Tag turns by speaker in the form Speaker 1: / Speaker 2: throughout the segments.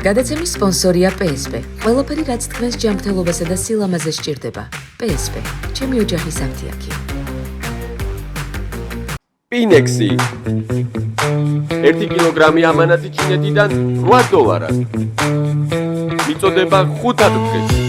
Speaker 1: გადაცემის სპონსორია PSP. ყველაფერი რაც თქვენს ჯანმრთელობასა და სილამაზე სჭირდება. PSP. ჩემი ოჯახის აფთიაქი.
Speaker 2: Pinexi 1 კილოგრამი ამანათი ჩინეთიდან $8. მიწოდება 5 დღეში.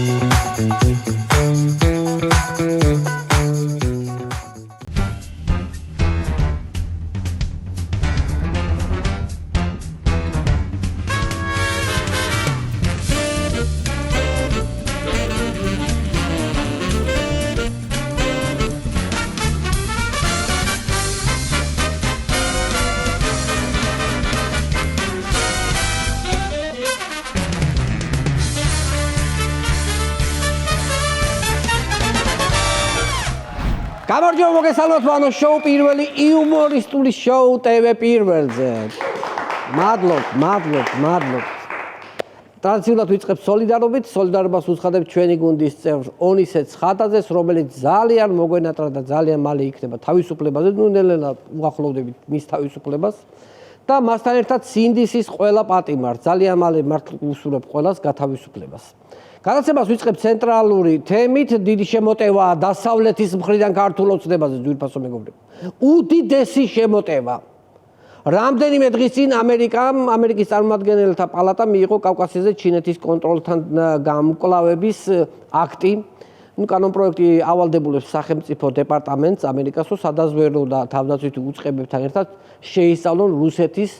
Speaker 3: გამარჯობა მოგესალმოთ ვანო შოუ პირველი იუმორისტული შოუ TV პირველზე. მადლობ. ტრადიციულად ვიწყებთ სოლიდარობით, სოლიდარობას უცხადებთ ჩვენი გუნდის წევრ ონისე ცხადაძეს, რომელიც ძალიან მოგვენატრა და ძალიან მალე იქნება თავისუფლებაზე, ნელ-ნელა უახლოვდებით მის თავისუფლებას და მასთან ერთად სინდისის ყველა პატიმარს, ძალიან მალე მართლა უსურვებ ყველას გათავისუფლებას. გადაცემას ვიწყებთ ცენტრალური თემით, დიდი შემოტევაა დასავლეთის მხრიდან ქართულ ოცნებაზე, ძვირფასო მეგობრებო. უდიდესი შემოტევა. რამდენიმე დღის წინ ამერიკის წარმომადგენელთა პალატამ მიიღო კავკასიაზე ჩინეთის კონტროლთან გამკლავების აქტი. კანონპროექტი ავალდებულებს სახელმწიფო დეპარტამენტს ამერიკასო სადაზვერვო და თავდაცვითი უწყებებთან ერთად შეისწავლონ რუსეთის,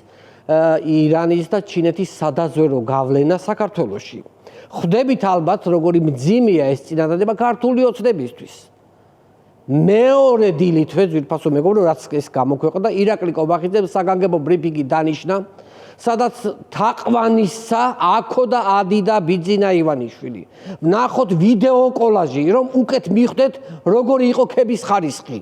Speaker 3: ირანის და ჩინეთის სადაზვერვო გავლენა საქართველოში. ხვდებით ალბათ, როგორი მძიმეა ეს წინადადება ქართული ოცნებისთვის. მეორე დილით ძვირფასო მეგობრო, რაც ეს გამოქვეყნდა, ირაკლი კობახიძემ საგანგებო ბრიფინგი დანიშნა, სადაც თაყვანისცა აქო და ადიდა ბიძინა ივანიშვილი. ვნახოთ ვიდეო კოლაჟი, რომ უკეთ მიხვდეთ, როგორი იყო ქების ხარისხი.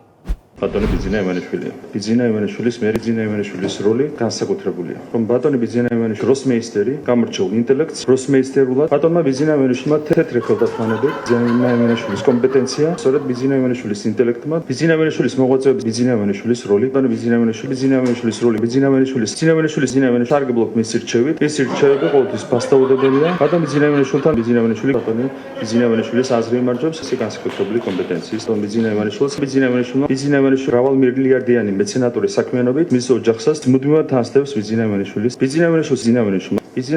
Speaker 4: ბატონი ბიძინა ივანიშვილი. ბიძინა ივანიშვილის ბიძინა ივანიშვილის როლი განსაკუთრებულია. რომ ბატონი ბიძინა ივანიშვილი გროსმეისტერი, გამორჩეულ ინტელექტს, გროსმეისტერულად ბატონმა ბიძინა ივანიშვილმა თეთრი ხელთათმანები, ბიძინა ივანიშვილის კომპეტენცია, სწორედ ბიძინა ივანიშვილის ინტელექტმა, ბიძინა ივანიშვილის მოღვაწეობის ბიძინა ივანიშვილის როლი, ბატონი ბიძინა ივანიშვილის როლი, ბიძინა ივანიშვილის სარგებლობ მის რჩევით, ეს რჩევები ყოველთვის ფასდაუდებელია. ბატონი ბიძინა ივანიშვილთან ბიძინა ივანიშვილის აზრი იმარჯვებს, ეს განსაკუთრებული კომპეტენციის. ბიძინა ივანიშვილმა მრავალ მილიარდიანი მეცენატური საქმიანობით მის ოჯახსაც მუდმივად თანსდებს ბიძინა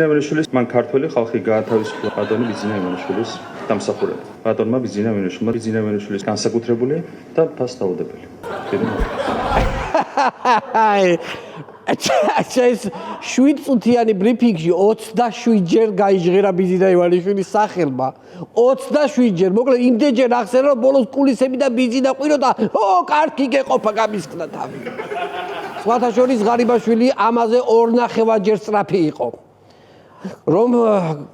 Speaker 4: ივანიშვილის მან ქართველი ხალხი გაათავისუფლა ბატონი ბიძინა ივანიშვილის დამსახურებით. ბატონმა ბიძინა ივანიშვილის განსაკუთრებული და ფასდაუდებელი. ეს 7 წუთიანი ბრიფინგში 27 ჯერ გაიჟღერა ბიძინა ივანიშვილის სახელმა. 27 ჯერ. მოკლედ იმდენჯერ ახსენე, რომ ბოლოს კულისები და ბიძინა ყვირო და კარგი გეყოფა გამისკდა თავი. სხვათა შორის ღარიბაშვილი ამაზე 2.5 სწრაფი იყო. რომ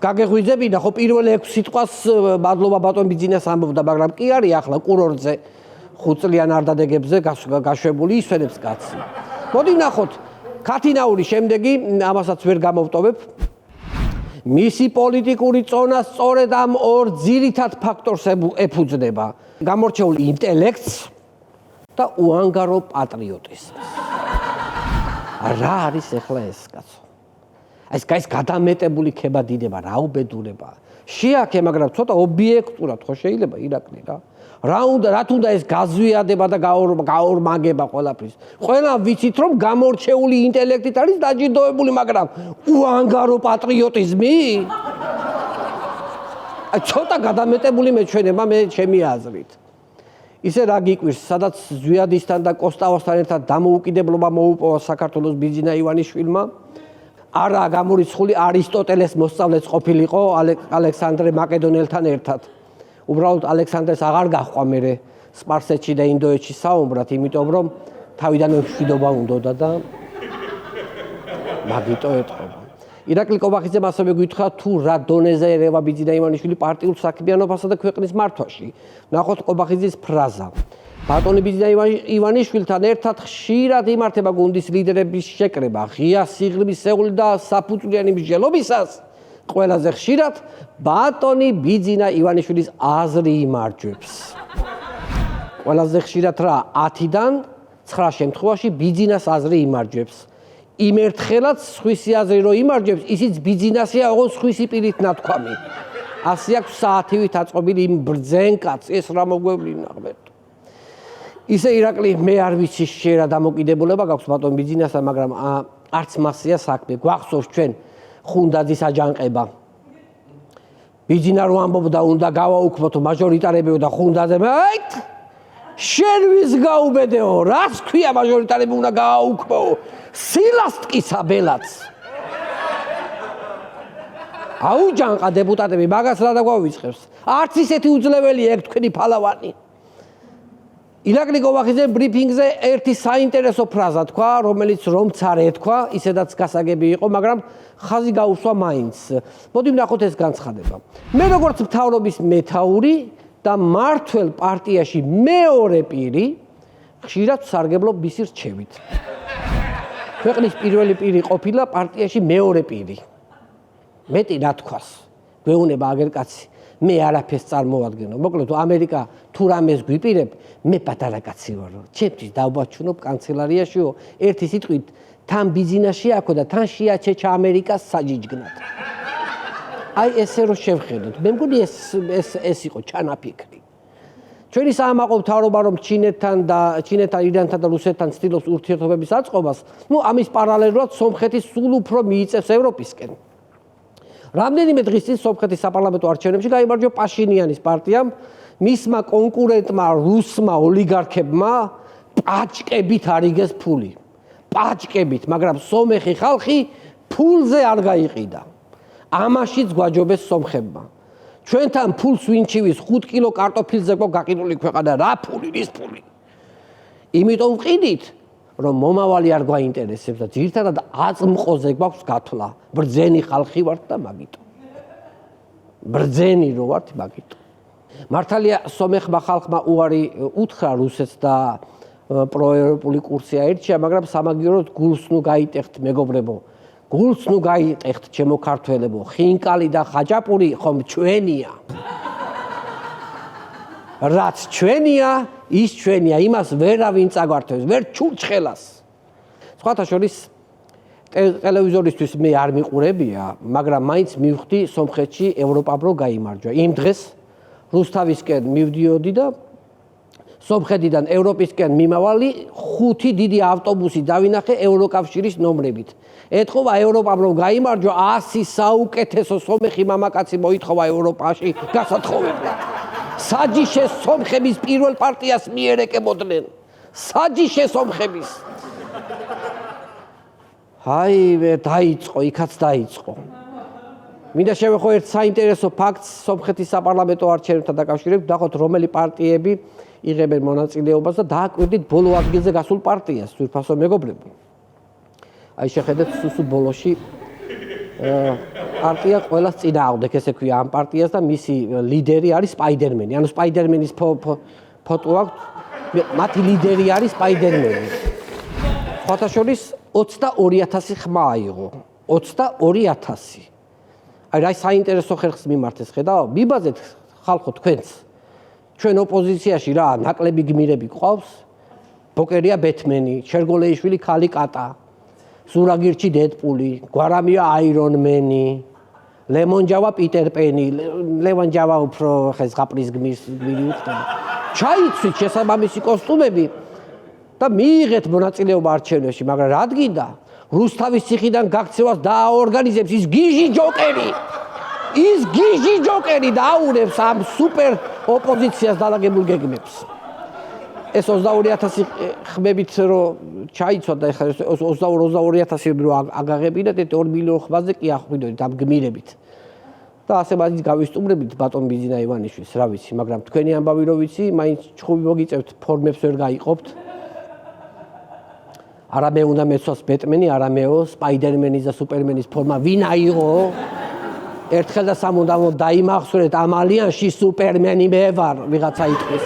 Speaker 4: გაგეღვიძებინა, ხო პირველ 6 სიტყვას მადლობა ბატონ ბიძინას ამბობდა, მაგრამ კი არის ახლა კურორტზე 5 წლიან არდადეგებზე გაშვებული ისვენებს კაცი. მოდი ვნახოთ ქათინაური შემდეგი, ამასაც ვერ გამოვტოვებ. მისი პოლიტიკური წონა სწორედ ამ ორ ძირითად ფაქტორს ეფუძნება. გამორჩეულ ინტელექტს და უანგარო პატრიოტიზმს. რა არის ახლა ეს კაცო? ეს გადამეტებული ქებადიდება, რა უბედურება. შეაქე, მაგრამ ცოტა ობიექტურად ხო შეიძლება ირაკლი რა. რა თუნდა ეს გაზვიადება და გაორმაგება ყველაფრის. ყველა ვიცით, რომ გამორჩეული ინტელექტით არის დაჯილდოებული, მაგრამ უანგარო პატრიოტიზმი? ცოტა გადამეტებული მეჩვენება მე ჩემი აზრით. ისე რა გიკვირს, სადაც ზვიადისთან და კოსტავასთან ერთად დამოუკიდებლობა მოუპოვა საქართველოს ბიძინა ივანიშვილმა. არა გამორიცხული არისტოტელეს მოსწავლეც ყოფილიყო ალექსანდრე მაკედონელთან ერთად. უბრალოდ ალექსანდრეს აღარ გაჰყვა მერე სპარსეთში და ინდოეთში საუბრად, იმიტომ რომ თავიდანვე მშვიდობა უნდოდა და მაგიტო ეთყობა. ირაკლი კობახიძემ ასევე გითხრა, თუ რა დონეზე ერევა ბიძინა ივანიშვილი პარტიულ საქმიანობასა და ქვეყნის მართვაში. ვნახოთ კობახიძის ფრაზა. ბატონი ბიძინა ივანიშვილთან ერთად ხშირად იმართება გუნდის ლიდერების შეკრება, ღია სიღრმისეული და საფუძვლიანი მსჯელობისას. ყველაზე ხშირად ბატონი ბიძინა ივანიშვილის აზრი იმარჯვებს. ყველაზე ხშირად რა 10-დან 9 შემთხვევაში ბიძინას აზრი იმარჯვებს.
Speaker 3: იმ ერთხელაც სხვისი აზრი რო იმარჯვებს, ისიც ბიძინასია, ოღონდ სხვისი პირით ნათქვამი. ასე აქვს საათივით აწყობილი იმ ბრძენ კაცს, ეს რა მოგვევლინა ღმერთო. ისე ირაკლი, მე არ ვიცი შეერა დამოკიდებულება გაქვს ბატონ ბიძინასთან, მაგრამ არც მასია საქმე. გვახსოვს ჩვენ ხუნდაძის აჯანყება. ბიძინა რო ამბობდა, უნდა გავაუქმოთ მაჟორიტარები და ხუნდაძე, აით! შენ ვის გაუბედეო, რას ქვია მაჟორიტარები უნდა გავაუქმო? სილასტკისა ბელაც. აუჯანყა დეპუტატები, მაგას რა დაგვავიწყებს? არც ისეთი უძლეველია ეგ თქვენი ფალავანი. ირაკლი კოვახიძე ბრიფინგზე ერთი საინტერესო ფრაზა თქვა, რომელიც რომც არ ეთქვა, ისედაც გასაგები იყო, მაგრამ ხაზი გაუსვა მაინც. მოდი ვნახოთ ეს განცხადება. მე როგორც მთავრობის მეთაური და მართველ პარტიაში მეორე პირი, ხშირად ვსარგებლობ მისი რჩევით. ქვეყნის პირველი პირი ყოფილა პარტიაში მეორე პირი. მეტი რა თქვას, გვეუბნება აგერ კაცი. მე არაფერს წარმოვადგენო. მოკლედ ამერიკა თუ რამეს გვიპირებ, მე პატარა კაცი ვარო. ჩემთვის დავბაჩუნობ კანცელარიაშიო, ერთი სიტყვით თან ბიზნესში აქო და თან შეაჩეჩა ამერიკას საჯიჯგნად. აი ესე რო შევხედოთ. მე მგონი ეს იყო ჩანაფიქრი. ჩვენი საამაყო მთავრობა რომ ჩინეთთან, ირანთან და რუსეთთან ცდილობს ურთიერთობების აწყობას, ამის პარალელურად სომხეთი სულ უფრო მიიწევს ევროპისკენ. რამდენიმე დღის წინ სომხეთის საპარლამენტო არჩევნებში გაიმარჯვა პაშინიანის პარტიამ, მისმა კონკურენტმა რუსმა ოლიგარქებმა პაჭკებით არიგეს ფული. პაჭკებით, მაგრამ სომეხი ხალხი ფულზე არ გაიყიდა. ამაშიც გვაჯობეს სომხებმა. ჩვენთან ფულს ვინჩივის 5 კილო კარტოფილზე გაყიდული ქვეყანა, რა ფული, რის ფული? იმიტომ ვყიდით, რომ მომავალი არ გვაინტერესებს და ძირითადად აწმყოზე გვაქვს გათვლა. ბრძენი ხალხი ვართ და მაგიტო. ბრძენი რო ვართ მაგიტო. მართალია სომეხმა ხალხმა უარი უთხრა რუსეთს და პროევროპული კურსი აერჩია, მაგრამ სამაგიეროდ გულს ნუ გაიტეხთ მეგობრებო. გულს ნუ გაიტეხთ ჩემო ქართველებო. ხინკალი და ხაჭაპური ხომ ჩვენია. რაც ჩვენია, ის ჩვენია, იმას ვერავინ წაგვართვებს, ვერ ჩურჩხელას. სხვათა შორის ტელევიზორისთვის მე არ მიყურებია, მაგრამ მაინც მივხვდი სომხეთში ევროპამ რო გაიმარჯვა. იმ დღეს რუსთავისკენ მივდიოდი და სომხეთიდან ევროპისკენ მიმავალი 5 დიდი ავტობუსი დავინახე ევროკავშირის ნომრებით. ეთქობა ევროპამ რომ გაიმარჯვა 100 საუკეთესო სომეხი მამაკაცი მოითხოვა ევროპაში გასათხოვებლად. საჯიშე სომხების პირველ პარტიას მიერეკებოდნენ. საჯიშე სომხების. აი, დაიწყო, იქაც დაიწყო. მინდა შევეხო ერთ საინტერესო ფაქტს სომხეთის საპარლამენტო არჩევნებთან დაკავშირებით, ვნახოთ რომელი პარტიები იღებენ მონაწილეობას და დააკვირდით ბოლო ადგილზე გასულ პარტიას, ძვირფასო მეგობრებო. აი შეხედეთ სუსუ ბოლოში პარტია ყველას წინააღმდეგ, ესე ქვია ამ პარტიას და მისი ლიდერი არის სპაიდერმენი. ანუ სპაიდერმენის ფოტო აქვს, მათი ლიდერი არის სპაიდერმენი. სხვათა შორის 22,000 ხმა აიღო. 22,000. აი რა საინტერესო ხერხს მიმართეს, ხედავ? მიბაძეთ ხალხო თქვენც. ჩვენ ოპოზიციაში რა ნაკლები გმირები ყავს? ბოკერია ბეთმენი, შერგოლეიშვილი ქალი კატა. სურაგირჩი დედპული, გვარამია აირონმენი, ლემონჯავა პიტერპენი, ლევანჯავა უფრო ზღაპრის გმირი უხდება. ჩაიცვით შესაბამისი კოსტუმები და მიიღეთ მონაწილეობა არჩევნებში, მაგრამ რა დგინდა? რუსთავის ციხიდან გაქცევას დააორგანიზებს ის გიჟი ჯოკერი. ის გიჟი ჯოკერი დააურევს ამ სუპერ ოპოზიციას დალაგებულ გეგმებს. ეს 22,000 ხმებით რო ჩაიცვა და ეხლა 22,000 რო აგაღებინათ, 2 მილიონ ხმაზე კი ახვიდოთ ამ გმირებით. და ასე მაინც გავისტუმრებით ბატონ ბიზინა ივანიშვილს, რა ვიცი, მაგრამ თქვენი ამბავი რო ვიცი, მაინც ჩხუბი მოგიწევთ, ფორმებს ვერ გაიყოფთ. არა მე უნდა მეცვას ბეტმენი, არა მეო, სპაიდერმენის და სუპერმენის ფორმა ვინ აიღო? ერთხელ და სამუდამოდ დაიმახსოვრეთ ამ ალიანსში სუპერმენი მე ვარ, ვიღაცა იტყვის.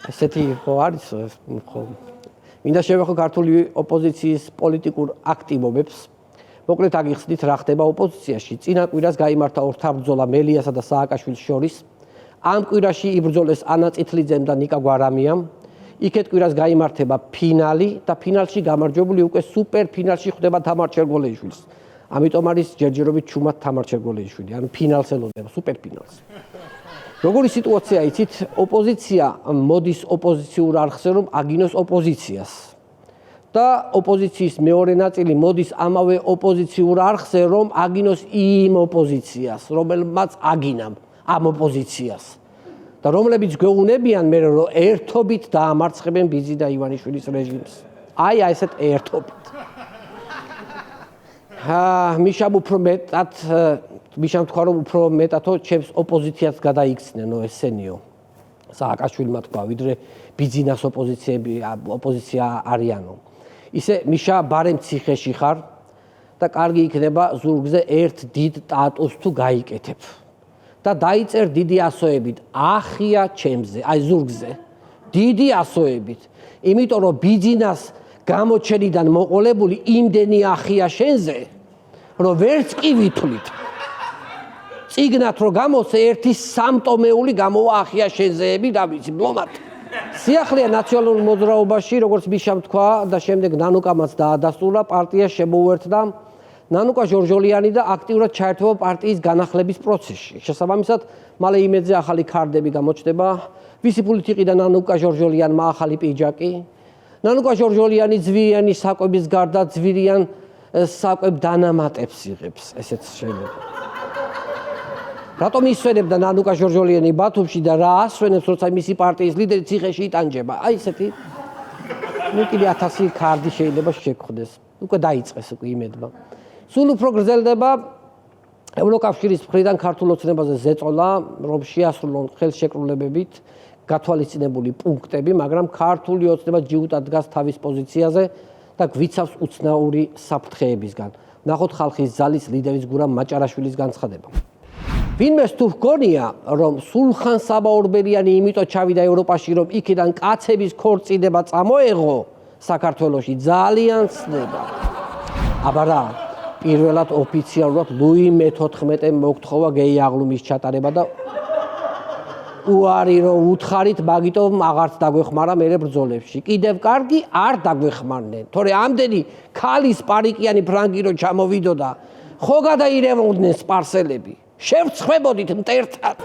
Speaker 3: ესეთი ხო არის ხო. მინდა შევეხო ქართული ოპოზიციის პოლიტიკურ აქტივობებს. მოკლედ აგიხსნით რა ხდება ოპოზიციაში. წინა კვირას გაიმართა ორთაბრძოლა მელიასა და სააკაშვილის შორის. ამ კვირაში იბრძოლეს ანა წითლიძემ და ნიკა გვარამიამ. იქეთ კვირას გაიმართება ფინალი და ფინალში გამარჯვებული უკვე სუპერ ფინალში ხვდება თამარ ჩერგოლეიშვილს. ამიტომ არის ჯერჯერობით ჩუმად თამარ ჩერგოლეიშვილი, ანუ ფინალს ელოდება, სუპერ ფინალს. როგორი სიტუაცია იცით, ოპოზიცია მოდის ოპოზიციურ არხზე რომ აგინოს ოპოზიციას. და ოპოზიციის მეორე ნაწილი მოდის ამავე ოპოზიციურ არხზე რომ აგინოს იმ ოპოზიციას, რომელმაც აგინამ ამ ოპოზიციას. და რომლებიც გვეუბნებიან მე რომ ერთობით დაამარცხებენ ბიძი და ივანიშვილის რეჟიმს. აი ესეთ ერთობით. მიშამ უფრო მეტად მიშამ თქვა რომ უფრო მეტადო ჩემს ოპოზიციას გადაიქცნენო ესენიო. სააკაშვილმა თქვა ვიდრე ბიძინას ოპოზიცია არიანო. ისე მიშა ბარემ ციხეში ხარ და კარგი იქნება ზურგზე ერთ დიდ ტატუს თუ გაიკეთებ. და დაიწერ დიდი ასოებით ახია ჩემზე, აი ზურგზე. დიდი ასოებით. იმიტომ რომ ბიძინას გამოჩენიდან მოყოლებული იმდენი ახია შენზე, რომ ვერც კი ვითვლით. წიგნად რომ გამოსე ერთი სამტომეული გამოვა ახია შენზეები და ვიცი ბლომად. სიახლეა ნაციონალურ მოძრაობაში, როგორც მიშამ თქვა და შემდეგ ნანუკამაც დაადასტურა, პარტია შემოუერთდა ნანუკა ჟორჟოლიანი და აქტიურად ჩაერთვა პარტიის განახლების პროცესში. შესაბამისად, მალე იმედზე ახალი ქარდები გამოჩნდება, ვისი ფულით იყიდა ნანუკა ჟორჟოლიანმა ახალი პიჯაკი. ნანუკა ჟორჟოლიანი ძვირიანი საკვების გარდა ძვირიან საკვებ დანამატებს იღებს, ესეც შეიძლება. რატომ ისვენებდა ნანუკა ჟორჟოლიანი ბათუმში და რა ასვენებს, როცა მისი პარტიის ლიდერი ციხეში იტანჯება? აი ესეთი. ნუ კიდე 1000 ქარდი შეიძლება შეგხვდეს. უკვე დაიწყეს უკვე იმედმა. სულ უფრო გრძელდება ევროკავშირის მხრიდან ქართულ ოცნებაზე ზეწოლა, რომ შეასრულონ ხელშეკრულებებით გათვალისწინებული პუნქტები, მაგრამ ქართული ოცნება ჯიუტად დგას თავის პოზიციაზე და გვიცავს უცნაური საფრთხეებისგან. ნახოთ ხალხის ძალის ლიდერის გურამ მაჭარაშვილის განცხადება. ვინმეს თუ ჰგონია, რომ სულხან საბაორბელიანი იმიტომ ჩავიდა ევროპაში, რომ იქიდან კაცების ქორწინება წამოეღო საქართველოში, ძალიან ცდება. აბა რა, პირველად ოფიციალურად ლუი მე-14 მოგთხოვა გეი აღლუმის ჩატარება და უარი რომ უთხარით, მაგიტომ აღარც დაგვეხმარა მერე ბრძოლებში. კიდევ კარგი არ დაგვეხმარნენ. თორე ამდენი ქალის პარიკიანი ფრანგი რო ჩამოვიდოდა, ხო გადაირევოდნენ სპარსელები. შევცხვებოდით მტერთან.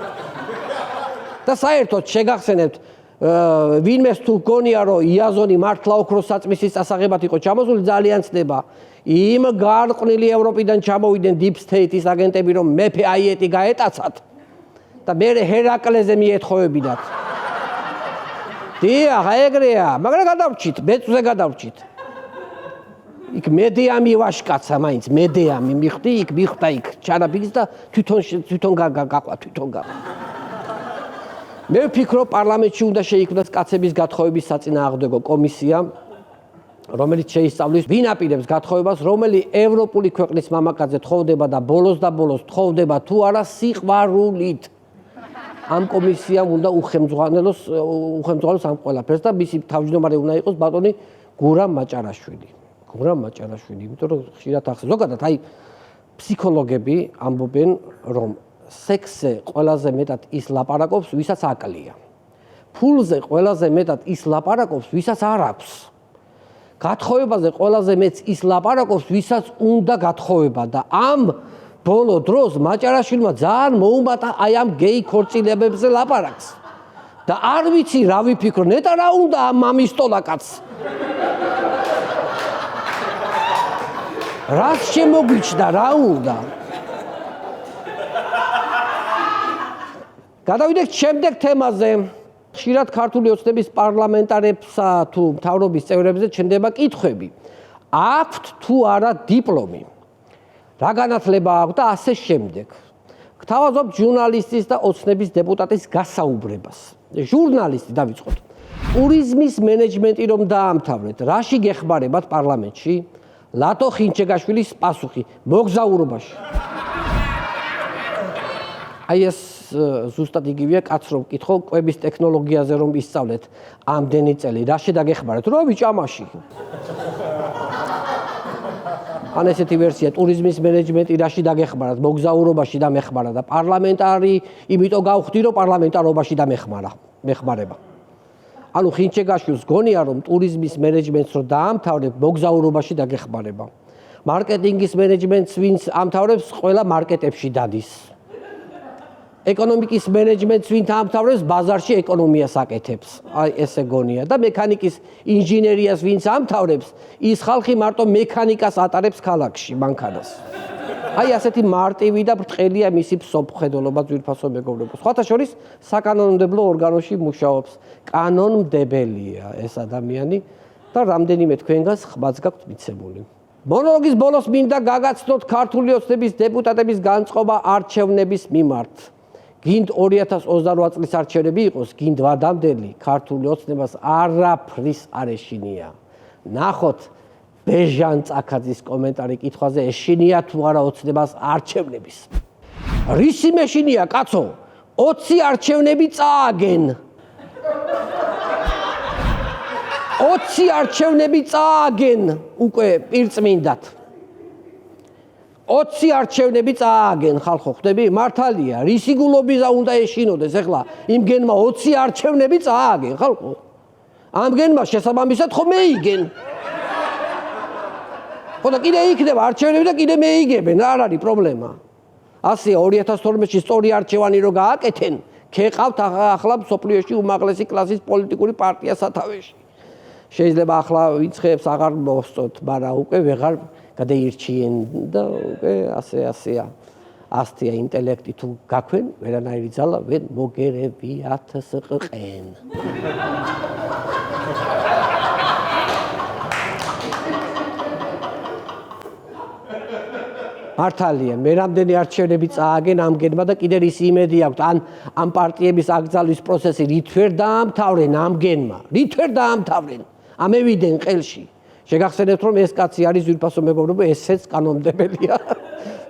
Speaker 3: და საერთოდ შეგახსენებთ, ვინმეს თუ გონია, რომ იაზონი მართლა ოქროს საწმისის წასაღებად იყო ჩამოსული, ძალიან ცდება. იმ გარყვნილი ევროპიდან ჩამოვიდნენ deep state-ის აგენტები, რომ მეფე აიეტი გაეტაცათ და მერე ჰერაკლეზე მიეთხოვებინათ. დიახ, ეგრეა, მაგრამ გადავრჩით, ბეწვზე გადავრჩით. იქ მედეამი ვაშკაცა მაინც, მედეამი მიხდი, იქ მიხდა იქ ჩანაბიძს და თვითონ გაყვა, თვითონ გაყვა. მე ვფიქრობ, პარლამენტში უნდა შეიქმნას კაცების გათხოვების საწინააღმდეგო კომისია, რომელიც შეისწავლის ვინ აპირებს გათხოვებას, რომელი ევროპული ქვეყნის მამაკაცზე თხოვდება და ბოლოს თხოვდება თუ არა სიყვარულით. ამ კომისიამ უნდა უხელმძღვანელოს ამ ყველაფერს და მისი თავმჯდომარე უნდა იყოს ბატონი გურამ მაჭარაშვილი. გურამ მაჭარაშვილი, იმიტომ რომ ხშირად ახსენს. ზოგადად აი ფსიქოლოგები ამბობენ, რომ სექსზე ყველაზე მეტად ის ლაპარაკობს, ვისაც აკლია. ფულზე ყველაზე მეტად ის ლაპარაკობს, ვისაც არ აქვს. გათხოვებაზე ყველაზე მეც ის ლაპარაკობს, ვისაც უნდა გათხოვება და ამ ბოლო დროს მაჭარაშვილმა ძალიან მოუმატა აი ამ გეი ქორწინებებზე ლაპარაკს. და არ ვიცი რა ვიფიქრო, ნეტა რა უნდა ამ მამისტოლაკაც. რაც შემოგვიჩნდა, რა უნდა. გადავიდეთ შემდეგ თემაზე. ხშირად ქართული ოცნების პარლამენტარებსა თუ მთავრობის წევრებზე ჩნდება კითხვები. აქვთ თუ არა დიპლომი? რა განათლება აქვს და ასე შემდეგ. გთავაზობ ჟურნალისტის და ოცნების დეპუტატის გასაუბრებას. ჟურნალისტი დავიწყოთ. ტურიზმის მენეჯმენტი რომ დაამთავრეთ, რაში გეხმარებათ პარლამენტში? ლატო ხინჩეგაშვილის პასუხი: მოგზაურობაში. აი ეს ზუსტად იგივეა კაც რომ ვკითხო კვების ტექნოლოგიაზე რომ ისწავლეთ ამდენი წელი, რაში დაგეხმარეთ? რა ვიჭამაში. ან ესეთი ვერსია, ტურიზმის მენეჯმენტი რაში დაგეხმარათ, მოგზაურობაში დამეხმარა და პარლამენტარი, იმიტომ გავხდი რომ პარლამენტარობაში დამეხმარება. ანუ ხინჩეგაშვილს გონია რომ ტურიზმის მენეჯმენტს რო დაამთავრებ მოგზაურობაში დაგეხმარება. მარკეტინგის მენეჯმენტს ვინც ამთავრებს ყველა მარკეტებში დადის. ეკონომიკის მენეჯმენტს ვინც ამთავრებს ბაზარში ეკონომიას აკეთებს. აი ესე გონია და მექანიკის ინჟინერიას ვინც ამთავრებს ის ხალხი მარტო მექანიკას ატარებს ქალაქში მანქანას. აი ასეთი მარტივი და ბრტყელია მისი მსოფლმხედველობა ძვირფასო მეგობრებო. სხვათა შორის საკანონმდებლო ორგანოში მუშაობს. კანონმდებელია ეს ადამიანი და რამდენიმე თქვენგანს ხმაც გაქვთ მიცემული. მონოლოგის ბოლოს მინდა გაგაცნოთ ქართული ოცნების დეპუტატების განწყობა არჩევნების მიმართ. გინდ 2028 წლის არჩევნები იყოს, გინდ ვადამდელი ქართული ოცნებას არაფრის არ ეშინია. ნახოთ ბეჟან წაქაძის კომენტარი კითხვაზე ეშინია თუ არა ოცნებას არჩევნების. რისი მეშინია კაცო? 20 არჩევნები წააგენ. 20 არჩევნები წააგენ უკვე პირწმინდად. 20 არჩევნები წააგენ ხალხო, ხვდები? მართალია, რისი გულობიზა უნდა ეშინოდეს ახლა? იმგენმა 20 არჩევნები წააგენ ხალხო. ამგენმა შესაბამისად ხო მეიგენ. ხო და კიდე იქნება არჩევნები და კიდე მეიგებენ, რა არის პრობლემა? ასეა 2012-ში სწორი არჩევანი რო გააკეთენ, ქეყავთ ახლა მსოფლიოში უმაღლესი კლასის პოლიტიკური პარტია სათავეში. შეიძლება ახლა ვიცხებს აღარ მოსწოთ, მაგრამ უკვე ვეღარ გადაირჩიენ და უკვე ასეა. ასთია ინტელექტი თუ გაქვენ, ვერანაირი ძალა ვერ მოგერევიათ სყყენ. მართალია, მე რამდენი არჩევნები წააგენ ამგენმა და კიდე რის იმედი აქვს, ამ პარტიების აკრძალვის პროცესი რით ვერ დაამთავრენ ამგენმა, რით ვერ დაამთავრენ, ამევიდენ ყელში. შეგახსენებთ რომ ეს კაცი არის ძვირფასო მეგობრებო, ესეც კანონმდებელია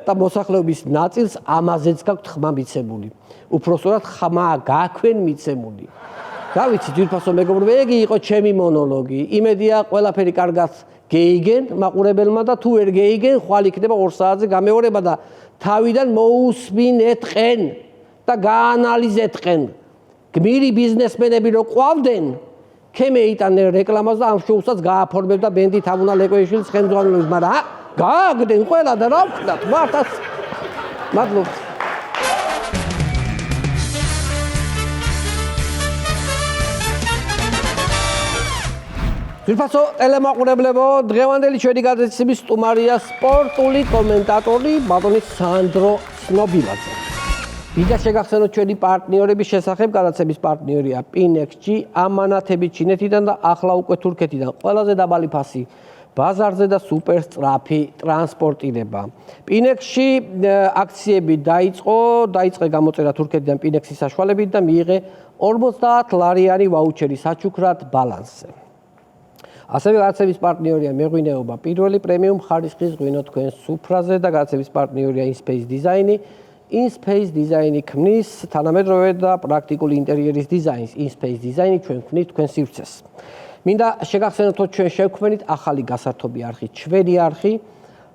Speaker 3: და მოსახლეობის ნაწილს ამაზეც გაქვთ ხმა მიცემული. უпроსტოდ ხმა გაქვენ მიცემული. რა ვიცი ძვირფასო მეგობრებო, ეგ იყო ჩემი მონოლოგი. იმედია ყველაფერი კარგად გეიგენ მაყურებელმა და თუ ვერ გეიგენ, ხვალ იქნება 2 საათზე გამეორება და თავიდან მოусმინეთყენ და გაანალიზეთყენ. გმირი ბიზნესმენები რო ყვავდნენ, ქემეიტანენ რეკლამას და ამ შოუსაც გააფორმებდა ბენდი თამუნა ლეკვეიშვილის ხელმძღვანელობით, მაგრამ გააგდნენ ყველა და რა ვქნათ, მართაც. მადლობთ. ძვირფასო ტელემაყურებლებო, დღევანდელი ჩვენი გადაცემის სტუმარია სპორტული კომენტატორი ბატონი სანდრო ცნობილაძე. მინდა შეგახსენოთ ჩვენი პარტნიორების შესახებ, გადაცემის პარტნიორია Pinex-ი, ამანათები ჩინეთიდან და ახლა უკვე თურქეთიდან. ყველაზე დაბალი ფასი ბაზარზე და სუპერ სწრაფი ტრანსპორტირება. Pinex-ში აქციები დაიწყე გამოწერა თურქეთიდან Pinex-ის საშუალებით და მიიღე 50 ლარიანი ვაუჩერი საჩუქრად ბალანსზე. ასევე გადაცემის პარტნიორია მეღვინეობა პირველი პრემიუმ ხარისხის ღვინო თქვენს სუფრაზე და გადაცემის პარტნიორია InSpace Design-ი. InSpace Design-ი ქმნის თანამედროვე და პრაქტიკული ინტერიერის დიზაინს. InSpace Design-ი ჩვენ ქმნით თქვენ სივრცეს. მინდა შეგახსენოთ ჩვენ შევქმნით ახალი გასართობი არხი, ჩვენი არხი,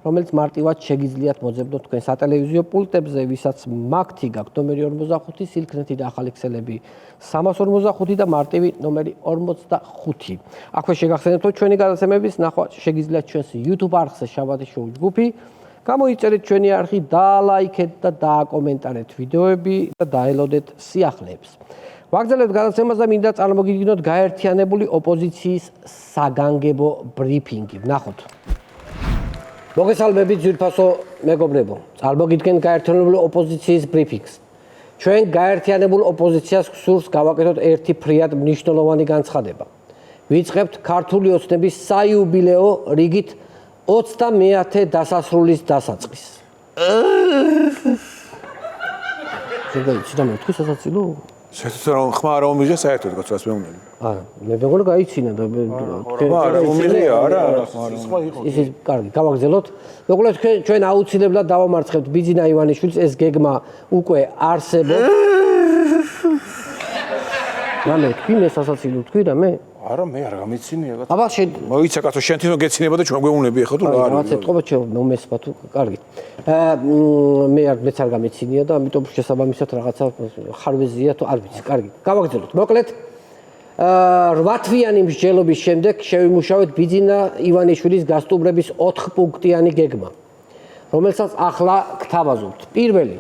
Speaker 3: რომელიც მარტივად შეგიძლიათ მოძებნოთ თქვენ სატელევიზიო პულტებზე, ვისაც მაგთი გაქვთ ნომერი 45, სილქნეთი და ახალი ქსელები 345 და მარტივი ნომერი 45. აქვე შეგახსენებთ ჩვენი გადაცემების ნახვა შეგიძლიათ ჩვენს YouTube არხზე შაბათი შოუ ჯგუფი. გამოიწერეთ ჩვენი არხი, დაალაიქეთ და დააკომენტარეთ ვიდეოები და დაელოდეთ სიახლეებს. ვაგრძელებთ გადაცემას და მინდა წარმოგიდგინოთ გაერთიანებული ოპოზიციის საგანგებო ბრიფინგი. ნახოთ. მოგესალმებით ძვირფასო მეგობრებო. წარმოგიდგენთ გაერთიანებული ოპოზიციის ბრიფინგს. ჩვენ გაერთიანებულ ოპოზიციას გსურს გავაკეთოთ ერთი ფრიად მნიშვნელოვანი განცხადება. ვიწყებთ ქართული ოცნების საიუბილეო რიგით 21 დასასრულის დასაწყისს. შეგაიცი და მეთქი სასაცილო?
Speaker 5: საერთოდ რომ ხმა არ მომიჯა საერთოდ გაცვას მეუნელი.
Speaker 3: არა, მე მეგონა გაიცინა და
Speaker 5: არა, მომილია, არა.
Speaker 3: ისიც კარგი, გავაგზელოთ. მეგობრებო, ჩვენ აუცილებლად დავამარცხებთ ბიძინა ივანიშვილს, ეს გეგმა უკვე არსებობს. რამე თქვი მე სასაცილო თქვი და მე?
Speaker 5: არა, მე არ გამიცინია კაცო.
Speaker 3: აბა შენ
Speaker 5: მოიცა კაცო, შენ თვითონ გეცინება და ჩვენ გვეუბნები ახლა თუ რა არის.
Speaker 3: რაღაც ეთყობა ჩემ მომესვა თუ კარგი. მეც არ გამიცინია და ამიტომ შესაბამისად რაღაცა ხარვეზია თუ არ ვიცი, კარგი. გავაგზავნოთ. მოკლედ 8 თვიანი მსჯელობის შემდეგ შევიმუშავეთ ბიძინა ივანიშვილის გასტუმრების 4 პუნქტიანი გეგმა, რომელსაც ახლა გთავაზობთ. პირველი,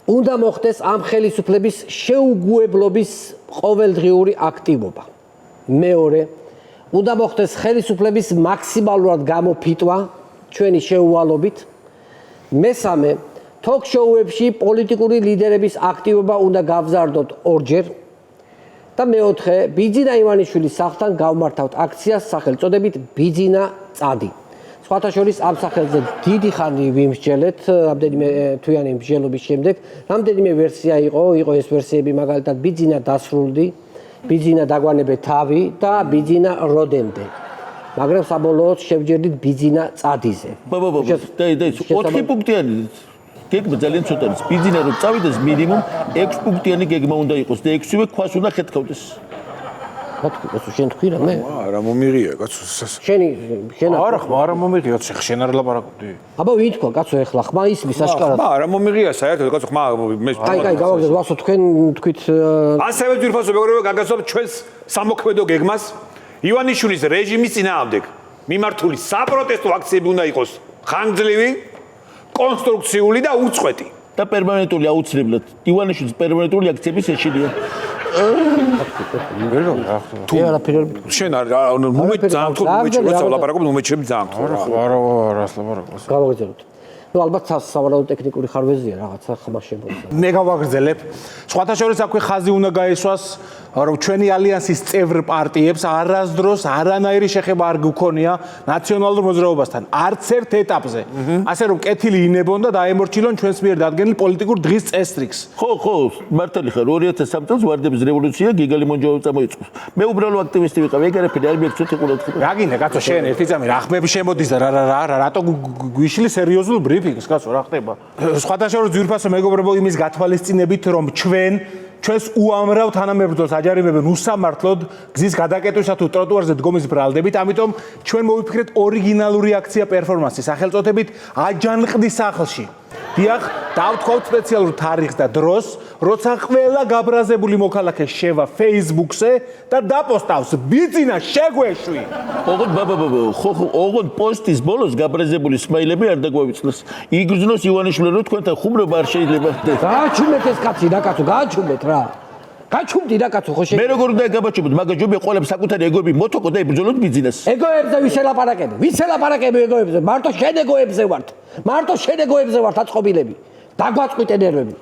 Speaker 3: უნდა მოხდეს ამ ხელისუფლების შეუგუებლობის ყოველდღიური აქტივობა. მეორე, უნდა მოხდეს ხელისუფლების მაქსიმალურად გამოფიტვა ჩვენი შეუვალობით. მესამე, თოქ-შოუებში პოლიტიკური ლიდერების აქტივობა უნდა გავზარდოთ ორჯერ. და მეოთხე, ბიძინა ივანიშვილის სახლთან გავმართავთ აქციას სახელწოდებით ბიძინა წადი. სხვათა შორის ამ სახელზე დიდი ხანი ვიმსჯელეთ, რამდენიმე თვიანი მსჯელობის შემდეგ. რამდენიმე ვერსია იყო ეს ვერსიები მაგალითად ბიძინა დასრულდი, ბიძინა დაგვანებე თავი და ბიძინა როდემდე. მაგრამ საბოლოოდ შევჯერდით ბიძინა წადიზე.
Speaker 6: და 4 პუნქტიანი გეგმა ძალიან ცოტა არის. ბიძინა რომ წავიდეს მინიმუმ 6 პუნქტიანი გეგმა უნდა იყოს და 6-ვე ქვას უნდა ხეთქავდეს.
Speaker 3: შენ თქვი რა მე?
Speaker 5: არა მომიღია კაცო.
Speaker 3: შენ
Speaker 5: არა მომიღია შენ არ ლაპარაკობდი.
Speaker 3: აბა ვინ თქვა კაცო ეხლა ხმა ისმის აშკარად.
Speaker 5: არა მომიღია საერთოდ კაცო ხმა მე.
Speaker 3: კაი გავაგზავნე ვასო თქვენ თქვით
Speaker 5: ასევე ძირფასო მეგობრებო გაგაცნობთ ჩვენს სამოქმედო გეგმას ივანიშვილის რეჟიმის წინააღმდეგ მიმართული საპროტესტო აქციები უნდა იყოს ხანგრძლივი, კონსტრუქციული და უწყვეტი
Speaker 6: და პერმანენტული აუცილებლად ივანიშვილის პერმანენტული აქციების ეშინია.
Speaker 3: თუ
Speaker 5: შენ მომეჩ ძაანთო მომეჩ როცა ვლაპარაკობ მომეჩები ძაანთო.
Speaker 7: არა რას ლაპარაკობს.
Speaker 3: გავაგზავნოთ. ნუ ალბათ სავარაუდო ტექნიკური ხარვეზია რაღაცა ხმა შემოიცა.
Speaker 7: მე გავაგრძელებ. სხვათა შორის აქვე ხაზი უნდა გაესვას, რომ ჩვენი ალიანსის წევრ პარტიებს არასდროს არანაირი შეხება არ გქონია ნაციონალურ მოძრაობასთან, არც ერთ ეტაპზე. ასე რომ კეთილი ინებონ და დაემორჩილონ ჩვენს მიერ დადგენილ პოლიტიკურ დღის წესრიგს.
Speaker 6: ხო, მართალი ხარ 2003 წელს ვარდების რევოლუცია გიგალი მონჯოვი წამოიწყო. მე უბრალო აქტივისტი ვიყავი, ეგ არაფერი არ მიეცოდი ყურად.
Speaker 7: რა გინდა კაცო შენ ერთი წამი რა ხმები შემოდის და რატო გვიშლი სერიოზულ ბრიფინგს კაცო რა ხდება? სხვათა შორის ძვირფასო მეგობრებო იმის გათვალისწინებით რომ ჩვენს უამრავ თანამებრძოლს აჯარიმებენ უსამართლოდ გზის გადაკეტვისა თუ ტროტუარზე დგომის ბრალდებით, ამიტომ ჩვენ მოვიფიქრეთ ორიგინალური აქცია პერფორმანსი სახელწოდებით აჯანყდის სახლში. დიახ, დავთქვათ სპეციალურ თარიღს და დროს, როცა ყველა გაბრაზებული მოქალაქე შევა Facebook-ზე და დაპოსტავს ბიძინა შეგვეშვი.
Speaker 6: ოღონდ პოსტის ბოლოს გაბრაზებული სმაილები არ დაგვავიწყდეს. იგრძნოს ივანიშვილი რომ თქვენთან ხუმრობა არ შეიძლება.
Speaker 3: გააჩუმეთ ეს კაცი რა კაცო, გააჩუმეთ რა. გაჩუმდი რა კაცო ხო შე.
Speaker 6: მე როგორ უნდა გაბაჩუმოთ, მაგა ჯობია ყოლებს საკუთარი ეგოები მოთოკო და იბრძოლოთ ბიძინას.
Speaker 3: ეგოებზე ვის ელაპარაკები? ვის ელაპარაკები ეგოებზე? მარტო შენ ეგოებზე ვართ. მარტო შენ ეგოებზე ვართ აწყობილები. დაგვაწყვიტე ნერვები.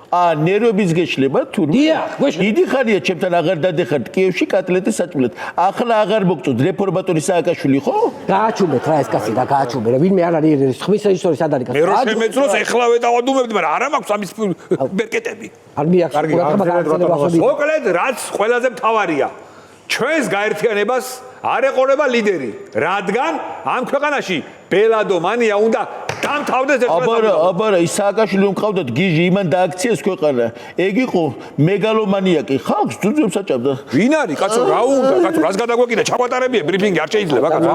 Speaker 6: ნერვების გეშლება თუ?
Speaker 3: დიახ, გვეშლება.
Speaker 6: დიდი ხანია ჩემთან აღარ დადეხართ კიევში კატლეტის საჭმელად. ახლა აღარ მოგწოთ რეფორმატორი სააკაშვილი ხო?
Speaker 3: გააჩუმეთ რა ეს კაცი და გააჩუმე რა. ვინმე არ არის ხმის რეჟისორი სად არის კაცი?
Speaker 5: მე რო შემეძროს ეხლავე დავადუმებდი, მაგრამ არა მაქვს ამის ბერკეტები.
Speaker 3: არ მიაქვს ყურადღება გააგრძელება ხომ?
Speaker 5: მოკლედ რაც ყველაზე მთავარია ჩვენს გაერთიანებას არ ეყოლება ლიდერი, რადგან ამ ქვეყანაში ბელადომანია უნდა დამთავრდეს ერთმანეთს.
Speaker 6: აბარა ის სააკაშვილი რომ ყავდათ გიჟი იმან დააქციეს ქვეყანა. ეგ იყო მეგალომანიაკი, ხალხს ძუძებს აჭამდა.
Speaker 5: ვინ არის კაცო, რა უნდა კაცო, რას გადაგვეკიდა, ჩაგვატარებია ბრიფინგი არ შეიძლება კაცო.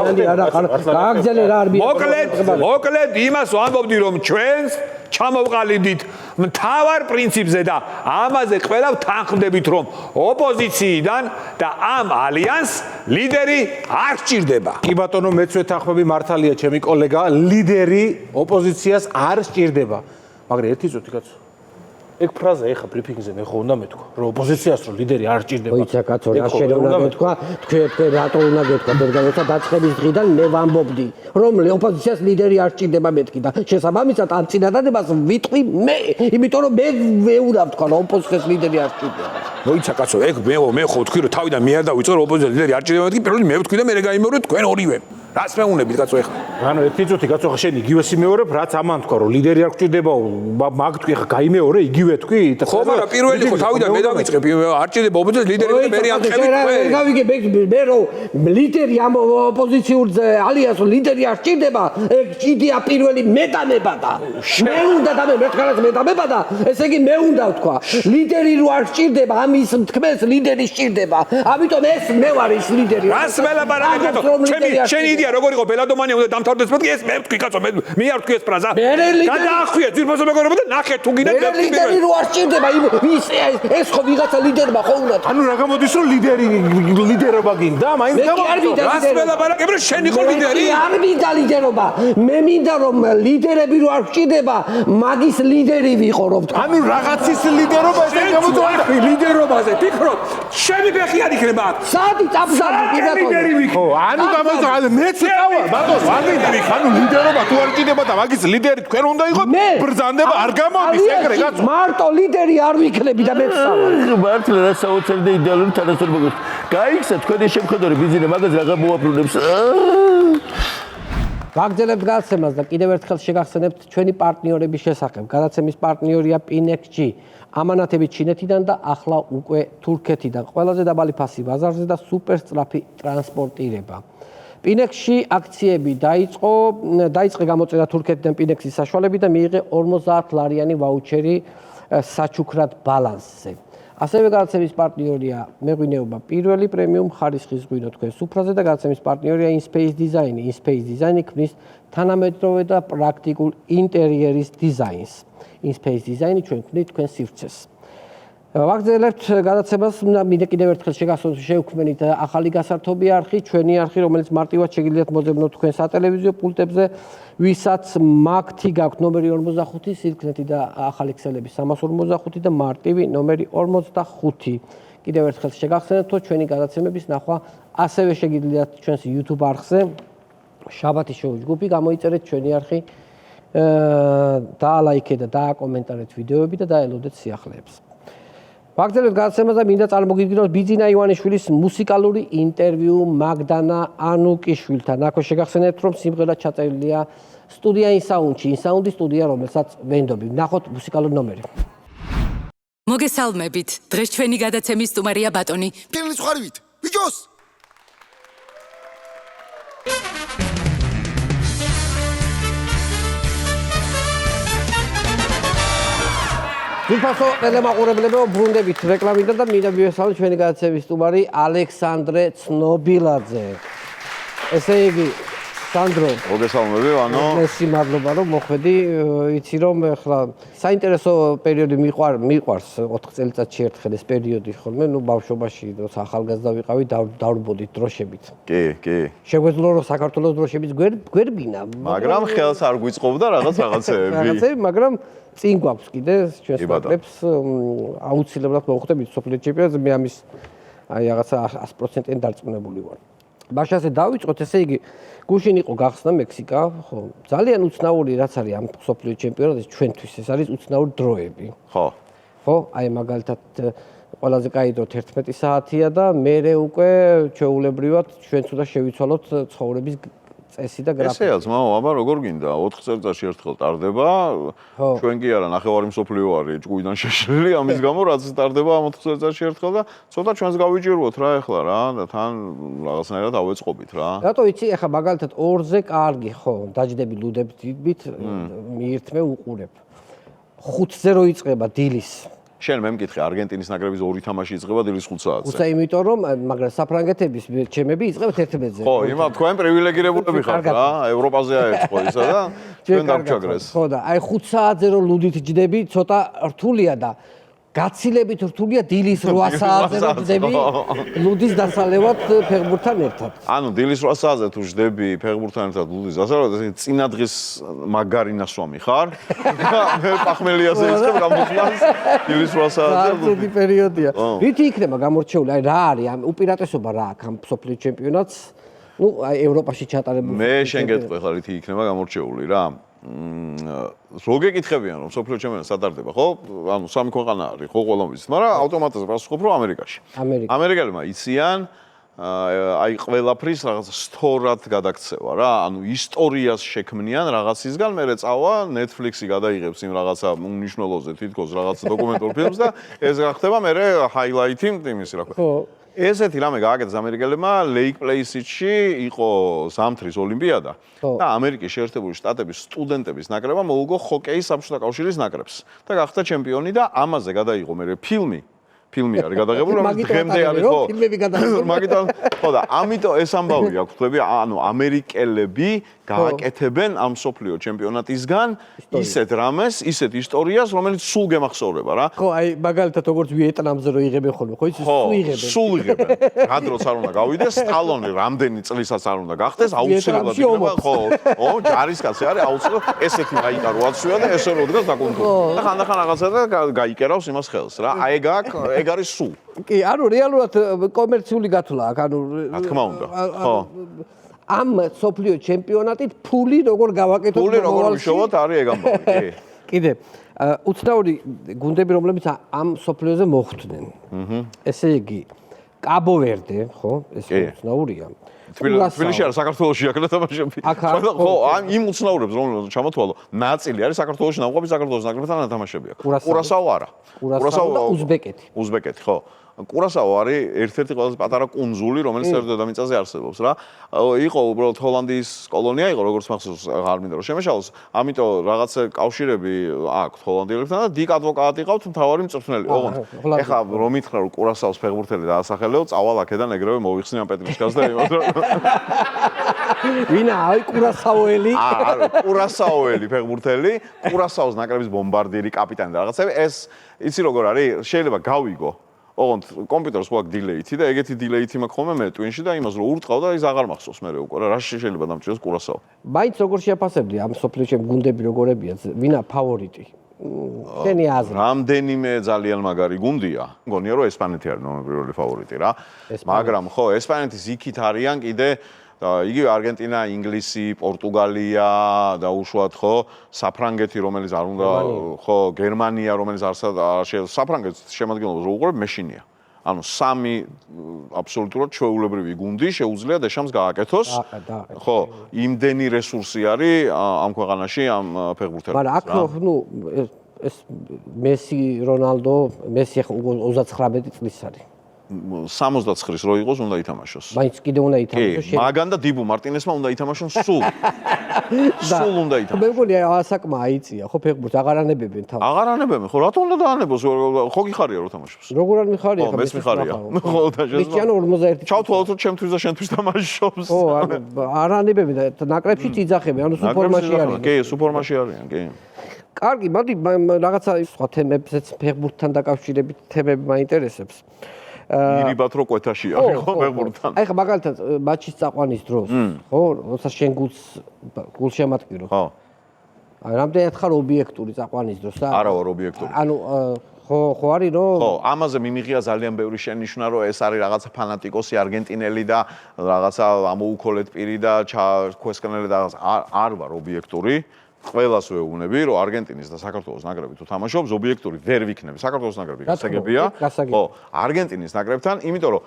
Speaker 3: გააგრძელე რა არ მიაქვს.
Speaker 5: მოკლედ იმას ვამბობდი რომ ჩვენს ჩამოვყალიბდით მთავარ პრინციპზე და ამაზე ყველა თანხმდებით რომ ოპოზიციიდან და ამ ალიანს ლიდერი არ სჭირდება.
Speaker 7: კი ბატონო, მეც ვეთანხმები, მართალია ჩემი კოლეგა, ლიდერი ოპოზიციას არ სჭირდება. მაგრამ ერთი წუთი კაცო. ეგ ფრაზა ეხა ბრიფინგზე მე ხო უნდა მეთქვა, რომ ოპოზიციას რო ლიდერი არ სჭირდება.
Speaker 3: ოიცა კაცო, რა შეიძლება მეთქვა? თქვენ რატო უნდა გეთქვა? ბერგანოთა დაწყების დღიდან მე ვამბობდი, რომ ოპოზიციას ლიდერი არ სჭირდება მეთქი და შესაბამისად ამ წინადადებას ვიტყვი მე, იმიტომ რომ მე უნდა ვთქვა, რომ ოპოზიციას ლიდერი არ სჭირდება.
Speaker 5: მოიცა კაცო, ეგ მე ხო ვთქვი რომ თავიდან მე არ დავიწყე რომ ოპოზიციას ლიდერი არ სჭირდება მეთქი, პირველი მე ვთქვი და მე გაიმეორე თქვენ ორივე. რას მეუნებით კაცო ეხლა?
Speaker 7: ანუ ერთი წუთი კაცო, ხა შენ იგივეს იმეორებ, რაც ამან თქვა, რომ ლიდერი არ გჭირდებაო, მაგ თქვი ხა გაიმეორე, იგივე თქვი?
Speaker 5: ხო, მაგრამ პირველი ხო თავიდან მე დავიწყე, არ სჭირდება ოპოზიციას ლიდერი და მე ამ ხებით თქვენ.
Speaker 3: გავიგებ მე რომ ლიდერი ამ ოპოზიციურ ალიანს ლიდერი არ სჭირდება, ეგ ჭიდია პირველი მეტანებადა. მე უნდა და მე მერთხანაც მეტანებადა, ესე იგი მე უნდა ვთქვა, ლიდერი რო არ სჭირდება, ამის თქმეს ლიდერი სჭირდება. ამიტომ ეს მე ვარ ის ლიდერი.
Speaker 5: რას მელაპარაკეთ კაცო? შენი გიგია როგორ იყო ბელადომანია უნდა დამთავრდეს მეთქი ეს მე ვთქვი კაცო მე არ ვთქვი ეს ფრაზა გადაახვია ძირფასო მეგობრებო და ნახე თუ გინდა
Speaker 3: მე ლიდერი რო არ სჭირდება ეს ხო ვიღაცა ლიდერმა ხო უნდა
Speaker 7: ანუ რა გამოდის რომ ლიდერობა გინდა მაინც გამოდის
Speaker 5: რას ველაპარაკებ რომ შენ იყო ლიდერი
Speaker 3: არ მინდა ლიდერობა მე მინდა რომ ლიდერები რო არ სჭირდება მაგის ლიდერი ვიყო რომ თქვა
Speaker 7: ანუ რაღაცის ლიდერობა ეს გამოდის
Speaker 5: ლიდერობაზე ფიქრობ შენი ფეხი არ იქნება
Speaker 3: სადი წაბზარი
Speaker 5: ლიდერი ვიქო
Speaker 7: ანუ გამოდის მეც წავა ბატონო არ მინდა ანუ ლიდერობა თუ არ ჭირდება და მაგის ლიდერი თქვენ უნდა იყოთ ბრძანდება არ გამოდის ეგრე კაცო
Speaker 3: მარტო ლიდერი არ ვიქნები და მეც წავა
Speaker 6: მართლა რა საოცარი და იდეალური თანასწორობა გაიქცა თქვენი შემხედარი ბიზნესი მაგას რაღა მოაფრუნებს
Speaker 3: ვაგრძელებთ გადაცემას და კიდევ ერთხელ შეგახსენებთ ჩვენი პარტნიორების შესახებ. გადაცემის პარტნიორია Pinex-G, ამანათებით ჩინეთიდან და ახლა უკვე თურქეთიდან. ყველაზე დაბალი ფასი ბაზარზე და სუპერ სწრაფი ტრანსპორტირება. Pinex-G აქციები დაიწყე გამოწერა თურქეთიდან Pinex-ის საშუალებით და მიიღე 50 ლარიანი ვაუჩერი საჩუქრად ბალანსზე. ასევე გადაცემის პარტნიორია მეღვინეობა პირველი პრემიუმ ხარისხის ღვინო თქვენ სუფრაზე და გადაცემის პარტნიორია InSpace Design. InSpace Design ქმნის თანამედროვე და პრაქტიკულ ინტერიერის დიზაინს. InSpace Design ჩვენ ქმნით თქვენ სივრცეს. ვაგრძელებთ გადაცემას, მინდა კიდევ ერთხელ შეგახსოვოთ შევქმნით ახალი გასართობი არხი, ჩვენი არხი, რომელიც მარტივად შეგიძლიათ მოძებნოთ თქვენ სატელევიზიო პულტებზე, ვისაც მაგთი გაქვთ ნომერი 45, სილქნეთი და ახალი ქსელების 345 და მარტივი ნომერი 45. კიდევ ერთხელ შეგახსენებთ, ჩვენი გადაცემების ნახვა ასევე შეგიძლიათ ჩვენს YouTube არხზე, შაბათის შოუს ჯგუფი, გამოიწერეთ ჩვენი არხი, დაალაიქეთ და დააკომენტარეთ ვიდეოები და დაელოდეთ სიახლეებს. ვაგრძელებთ გადაცემას და მინდა წარმოგიდგინოთ ბიძინა ივანიშვილის მუსიკალური ინტერვიუ მაგდანა ანუკიშვილთან. აქ შეგახსენებთ, რომ სიმღერა ჩაწერილია სტუდია ინსაუნდში, ინსაუნდის სტუდია, რომელსაც ვენდობი. ნახოთ მუსიკალური ნომერი.
Speaker 8: მოგესალმებით. დღეს ჩვენი გადაცემის სტუმარია ბატონი.
Speaker 9: კენლის ხარივით. ბიჭოს
Speaker 3: ძვირფასო ტელემაყურებლებო, ბრუნდებით რეკლამიდან და მინდა მივესალმოთ ჩვენი გადაცემის სტუმარი ალექსანდრე ცნობილაძე. ესე იგი, სანდრო,
Speaker 10: მოგესალმები, ვანო.
Speaker 3: მესი მადლობა რომ მოხვედი, იცი რომ ახლა საინტერესო პერიოდი მიყვარს 4 წელიწადში ერთხელ ეს პერიოდი ხოლმე, ნუ ბავშვობაში, როცა ახალგაზრდა ვიყავი, დავრბოდით დროშებით.
Speaker 10: კი.
Speaker 3: შეგვეძლო რომ საქართველოს დროშების გვერბინა,
Speaker 10: მაგრამ ხელს არ გვიწყობდა რაღაცეები,
Speaker 3: მაგრამ წინ გვაქვს კიდე ჩვენს ნაკრებს აუცილებლად მოვხვდებით სოფლიო ჩემპიონატზე მე ამის რაღაცა 100%-იან დარწმუნებული ვარ. მაშასე დავიწყოთ, ესე იგი გუშინ იყო გახსნა მექსიკა, ხო, ძალიან უცნაური რაც არის ამ სოფლიო ჩემპიონატის ჩვენთვის, ეს არის უცნაური დროები. ხო, აი მაგალითად ყველაზე კაი დრო 11 საათია და მერე უკვე ჩვეულებრივად ჩვენც უნდა შევიცვალოთ ცხოვრების წესი და გრაფიკი.
Speaker 10: ესეა ძმაო, აბა როგორ გინდა 4 წელიწადში ერთხელ ტარდება, ჩვენ კი არა ნახევარი მსოფლიო არის ჭუიდან შეშლილი, ამის გამო რაც ტარდება 4 წელიწადში ერთხელ და ცოტა ჩვენს გავიჭიროთ რა ეხლა რა და თან რაღაცნაირად ავეწყობით რა.
Speaker 3: რატო იცი, ახლა მაგალითად 2-ზე კარგი, ხო, დაждები ლუდებით მიირთმე უყურებ. 5-ზე რო იწყება დილის
Speaker 10: შენ მე მკითხე არგენტინის ნაკრების 2 თამაში იწყება დილის 5 საათზე.
Speaker 3: უცა იმიტომ რომ მაგრამ საფრანგეთების ჩემები იწყება 11-ზე.
Speaker 10: ხო, იმათ თქვენ პრივილეგირებულები ხართ რა, ევროპაზე აეწყო ისა და ჩვენ დავჩაგრეს.
Speaker 3: ხო და აი 5 საათზე რო ლუდით ჯდები, ცოტა რთულია და გაცილებით რთულია დილის 8 საათზე რო ჯდები ლუდის დასალევად ფეხბურთთან ერთად.
Speaker 10: ანუ დილის 8 საათზე თუ ჯდები ფეხბურთთან ერთად ლუდის დასალევად, ესე წინა დღის მაგარინას ვამი ხარ? მე პახმელიაზე ისწრებ გამოსვლას დილის 8 საათზე.
Speaker 3: ასეთი პერიოდია. რითი იქნება გამორჩეული? აი რა არის ამ უპირატესობა რა აქვს ამ სოფლიო ჩემპიონატს? ნუ აი ევროპაში ჩატარებული.
Speaker 10: მე შენ გეტყვი ხარ რითი იქნება გამორჩეული რა. რო გეკითხებიან რომ სოფლიო ჩემპიონატი სატარდება, ხო? ანუ სამი ქვეყანა არის, ხო, ყველამ ვიცით, მაგრამ ავტომატურად პასუხობ რომ ამერიკაში. ამერიკელებმა იციან აი ყველაფრის რაღაც სწორად გადაქცევა რა, ანუ ისტორიას შექმნიან რაღაცისგან, მერე წავა Netflix-ი გადაიღებს იმ რაღაცა უნიშნელოზე თითქოს რაღაც დოკუმენტურ ფილმს და ეს გახდება მერე ჰაილაითი იმის რა. ხო. ესეთი რამე გააკეთეს ამერიკელებმა ლეიკ პლეისში იყო ზამთრის ოლიმპიადა და ამერიკის შეერთებული შტატების სტუდენტების ნაკრებმა მოუგო ჰოკეის საბჭოთა კავშირის ნაკრებს და გახდა ჩემპიონი და ამაზე გადაიღო მერე ფილმი ფილმი არის გადაღებული, რომელიც დღემდე არის ხო?
Speaker 3: ფილმები გადაღებული.
Speaker 10: მაგიტომ ხო და ამიტომ ეს ამბავი აქვს, ხდები, ანუ ამერიკელები გააკეთებენ ამ სოფლიო ჩემპიონატისგან ისეთ რამეს, ისეთ ისტორიას, რომელიც სულ გემახსოვრება რა.
Speaker 3: ხო, აი მაგალითად როგორც ვიეტნამზე რო იღებენ ხოლმე, ხო იცი
Speaker 10: ხო,
Speaker 3: სულ იღებენ.
Speaker 10: სულ იღებენ. რა დროც არ უნდა გავიდეს, სტალონი რამდენი წლისაც არ უნდა გახდეს, აუცილებლად იქნება, ხო, ჯარისკაცი არის, აუცილებლად ესეთი გაიკარო აცვია და ესე რო დგას დაკონტროლებს. და ხანდახან რაღაცა და გაიკერავს იმას ხელს რა. აი ეგ არის სულ.
Speaker 3: კი, ანუ რეალურად კომერციული გათვლა აქვს, ანუ
Speaker 10: რა თქმა უნდა. ხო.
Speaker 3: ამ სოფლიო ჩემპიონატით ფული როგორ გავაკეთოთ
Speaker 10: ფული როგორ ვიშოვოთ არის ეგ ამბავი, კი.
Speaker 3: კიდე უცნაური გუნდები რომლებიც ამ სოფლიოზე მოხვდნენ. ესე იგი კაბო-ვერდე, ხო? ეს უცნაურია.
Speaker 10: თბილისში არა, საქართველოში აქ და თამაშები. ხო, იმ უცნაურებს რომელსაც ჩამოთვალო, ნაწილი არის საქართველოში ნამყოფი საქართველოს ნაკრებთან თამაშები აქ. კურასაო არა.
Speaker 3: კურასაო და უზბეკეთი.
Speaker 10: უზბეკეთი, ხო. კურასაო არის ერთ-ერთი ყველაზე პატარა კუნძული, რომელიც ერთ დედამიწაზე არსებობს რა. იყო უბრალოდ ჰოლანდიის კოლონია იყო, როგორც მახსოვს, არ მინდა რომ შემეშალოს. ამიტომ რაღაცა კავშირები აქვს ჰოლანდიელებთან და დიკ ადვოკატი ყავთ მთავარი მწვრთნელი. ოღონდ ეხლა რომ მითხრა რომ კურასაოს ფეხბურთელი დაასახელეო, წავალ აქედან ეგრევე მოვიხსნი ამ პეტრიშკას და იმას რომ
Speaker 3: ვინა აი კურასაოელი?
Speaker 10: არა, კურასაოელი ფეხბურთელი, კურასაოს ნაკრების ბომბარდირი, კაპიტანი და რაღაცები. ეს იცი როგორ არის? შეიძლება გავიგო. ოღონდ კომპიუტერს ყვა დილეითი და ეგეთი დილეითი მაქვს ხოლმე მე ტვინში და იმას რო ურტყავ და ის აღარ მახსოვს მე უკვე რა შეიძლება დამჭირდეს კურასაო.
Speaker 3: მაინც როგორ შეაფასებდი ამ სოფლიოში გუნდები როგორებია? ვინა ფავორიტი? შენი აზრი?
Speaker 10: რამდენიმე ძალიან მაგარი გუნდია. მგონია რომ ესპანეთი არის ნომერ 1 ფავორიტი რა. მაგრამ ხო, ესპანეთის იქით არიან კიდე და იგივე არგენტინა, ინგლისი, პორტუგალია და უშუალოდ ხო, საფრანგეთი, რომელიც არ უნდა, ხო, გერმანია, რომელიც არ საფრანგეთის შემადგენლობას რო უყურებ, მეშინია. ანუ სამი აბსოლუტურად ჩვეულებრივი გუნდი შეუძლია დეშამს გააკეთოს. ხო, იმდენი რესურსი არის ამ ქვეყანაში ამ ფეხბურთელებს.
Speaker 3: მაგრამ აქ ნუ ეს მესი, რონალდო, მესი ახლა 39 წლის არის.
Speaker 10: 69-ის რო იყოს, უნდა ითამაშოს.
Speaker 3: მაინც კიდე უნდა ითამაშოს.
Speaker 10: კი, მაგან და დინბუ მარტინესმა უნდა ითამაშონ სულ. სულ უნდა ითამაშოს.
Speaker 3: მე მგონი ასაკმა აიწია, ხო ფეხბურთს აღარ ანებებენ თავს.
Speaker 10: აღარ ანებებენ, ხო, რატომ უნდა დაანებოს? ხო გიხარია რომ თამაშობს.
Speaker 3: როგორ არ მიხარია?
Speaker 10: ხო, მეც მიხარია. ხო, და
Speaker 3: შესაძლოა. მიქიანო 41.
Speaker 10: ჩავთვალოთ რომ ჩემთვის და შენთვის თამაშობს.
Speaker 3: ხო, არ ანებებენ და ნაკრებშიც იძახებენ, ანუ სუპორმაში არიან.
Speaker 10: კი, სუპორმაში არიან, კი.
Speaker 3: კარგი, მოდი რაღაცა სხვა თემებზეც ფეხბურთთან დაკავშირებით თემები მაინტერესებს.
Speaker 10: ირიბათ რო კვეთაში არის ხო ფეხბურთთან.
Speaker 3: აი ხა მაგალითად მატჩის წაყვანის დროს, ხო, როცა შენ გულს შემატკირო.
Speaker 10: ხო.
Speaker 3: აი რამდენად ხარ ობიექტური წაყვანის დროს და
Speaker 10: არა ვარ ობიექტური.
Speaker 3: ანუ ხო არის რომ
Speaker 10: ხო, ამაზე მიმიღია ძალიან ბევრი შენიშვნა, რომ ეს არის რაღაცა ფანატიკოსი არგენტინელი და რაღაცა ამოუქოლეთ პირი და ქვესკნელი და არ ვარ ობიექტური. ყველას ვეუბნები, რომ არგენტინის და საქართველოს ნაკრები თუ თამაშობს, ობიექტური ვერ ვიქნები. საქართველოს ნაკრები გასაგებია. ხო, არგენტინის ნაკრებთან, იმიტომ რომ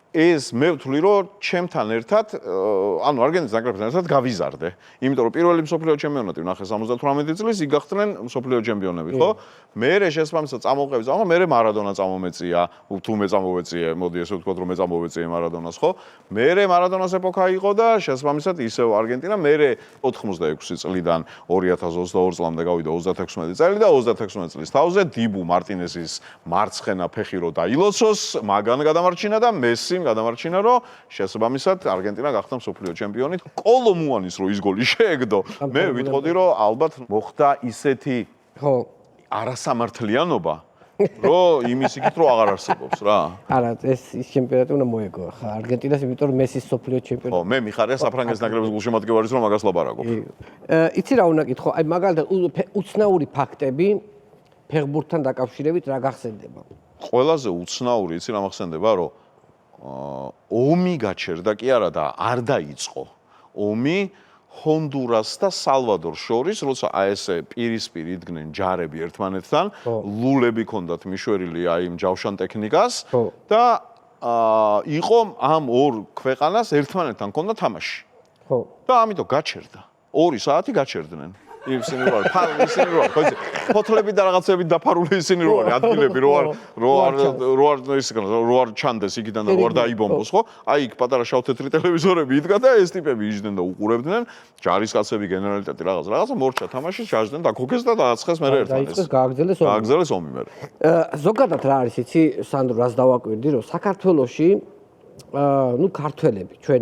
Speaker 10: ეს მე ვთვლი, რომ ჩემთან ერთად, ანუ არგენტინის ნაკრებთან ერთად გავიზარდე. იმიტომ რომ პირველი მსოფლიო ჩემპიონატი ვნახე 78 წლის, იქ გახდნენ მსოფლიო ჩემპიონები, ხო? მერე შესაბამისად წამოვყევი, მერე მარადონა წამომეწია, თუ მე წამოვეწიე, მოდი ესე ვთქვათ, რომ მე წამოვეწიე მარადონას, ხო? მერე მარადონას ეპოქა იყო და შესაბამისად ისევ არგენტინა, მერე 86 წლიდან 2022 წლამდე გავიდა 36 წელი და 36 წლის თავზე დინბუ მარტინესის მარცხენა ფეხი რო დაილოცოს, მაგან გადამარჩინა და მესიმ გადამარჩინა, რომ შესაბამისად არგენტინა გახდა მსოფლიო ჩემპიონი. კოლომუანის რო ის გოლი შეეგდო, მე ვიტყოდი, რომ ალბათ მოხდა ისეთი
Speaker 3: ხო
Speaker 10: არასამართლიანობა, რომ იმის იქით რო აღარ არსებობს რა.
Speaker 3: არა, ეს ჩემპიონატი უნდა მოეგო ხა არგენტინას, იმიტომ რომ მესის სოფლიო ჩემპიონი.
Speaker 10: ხო, მე მიხარია საფრანგეთის ნაკრების გულშემატკივარის რომ მაგას ლაპარაკობ.
Speaker 3: იცი რა უნდა გითხო, აი მაგალითად უცნაური ფაქტები ფეხბურთთან დაკავშირებით რა გახსენდება?
Speaker 10: ყველაზე უცნაური იცი რა მახსენდება, რომ ომი გაჩერდა კი არა და არ დაიწყო. ომი ჰონდურას და სალვადორს შორის, როცა აი ესე პირისპირ იდგნენ ჯარები ერთმანეთთან, ლულები ჰქონდათ მიშვერილი აი იმ ჯავშან ტექნიკას და იყო ამ ორ ქვეყანას ერთმანეთთან ჰქონდა თამაში.
Speaker 3: ხო.
Speaker 10: და ამიტომ გაჩერდა. 2 საათი გაჩერდნენ. ისინი რო არის, ისინი რო არის, ხო იცი, ფოთლები და რაღაცები დაფარული ისინი რო არის, ადგილები რო არ ჩანდეს იქიდან და რო არ დაიბომბოს, ხო? აი იქ პატარა შავ-თეთრი ტელევიზორები იდგა და ეს ტიპები იჯდნენ და უყურებდნენ, ჯარისკაცები, გენერალიტეტი რაღაცა მორჩა თამაში, ჩაჯდნენ და გოგეს და დააცხეს მე ერთმანეთს.
Speaker 3: დაიწყეს გააგრძელეს ომი მე. ზოგადად რა არის იცი, სანდრო, რას დავაკვირდი, რომ საქართველოში ქართველები, ჩვენ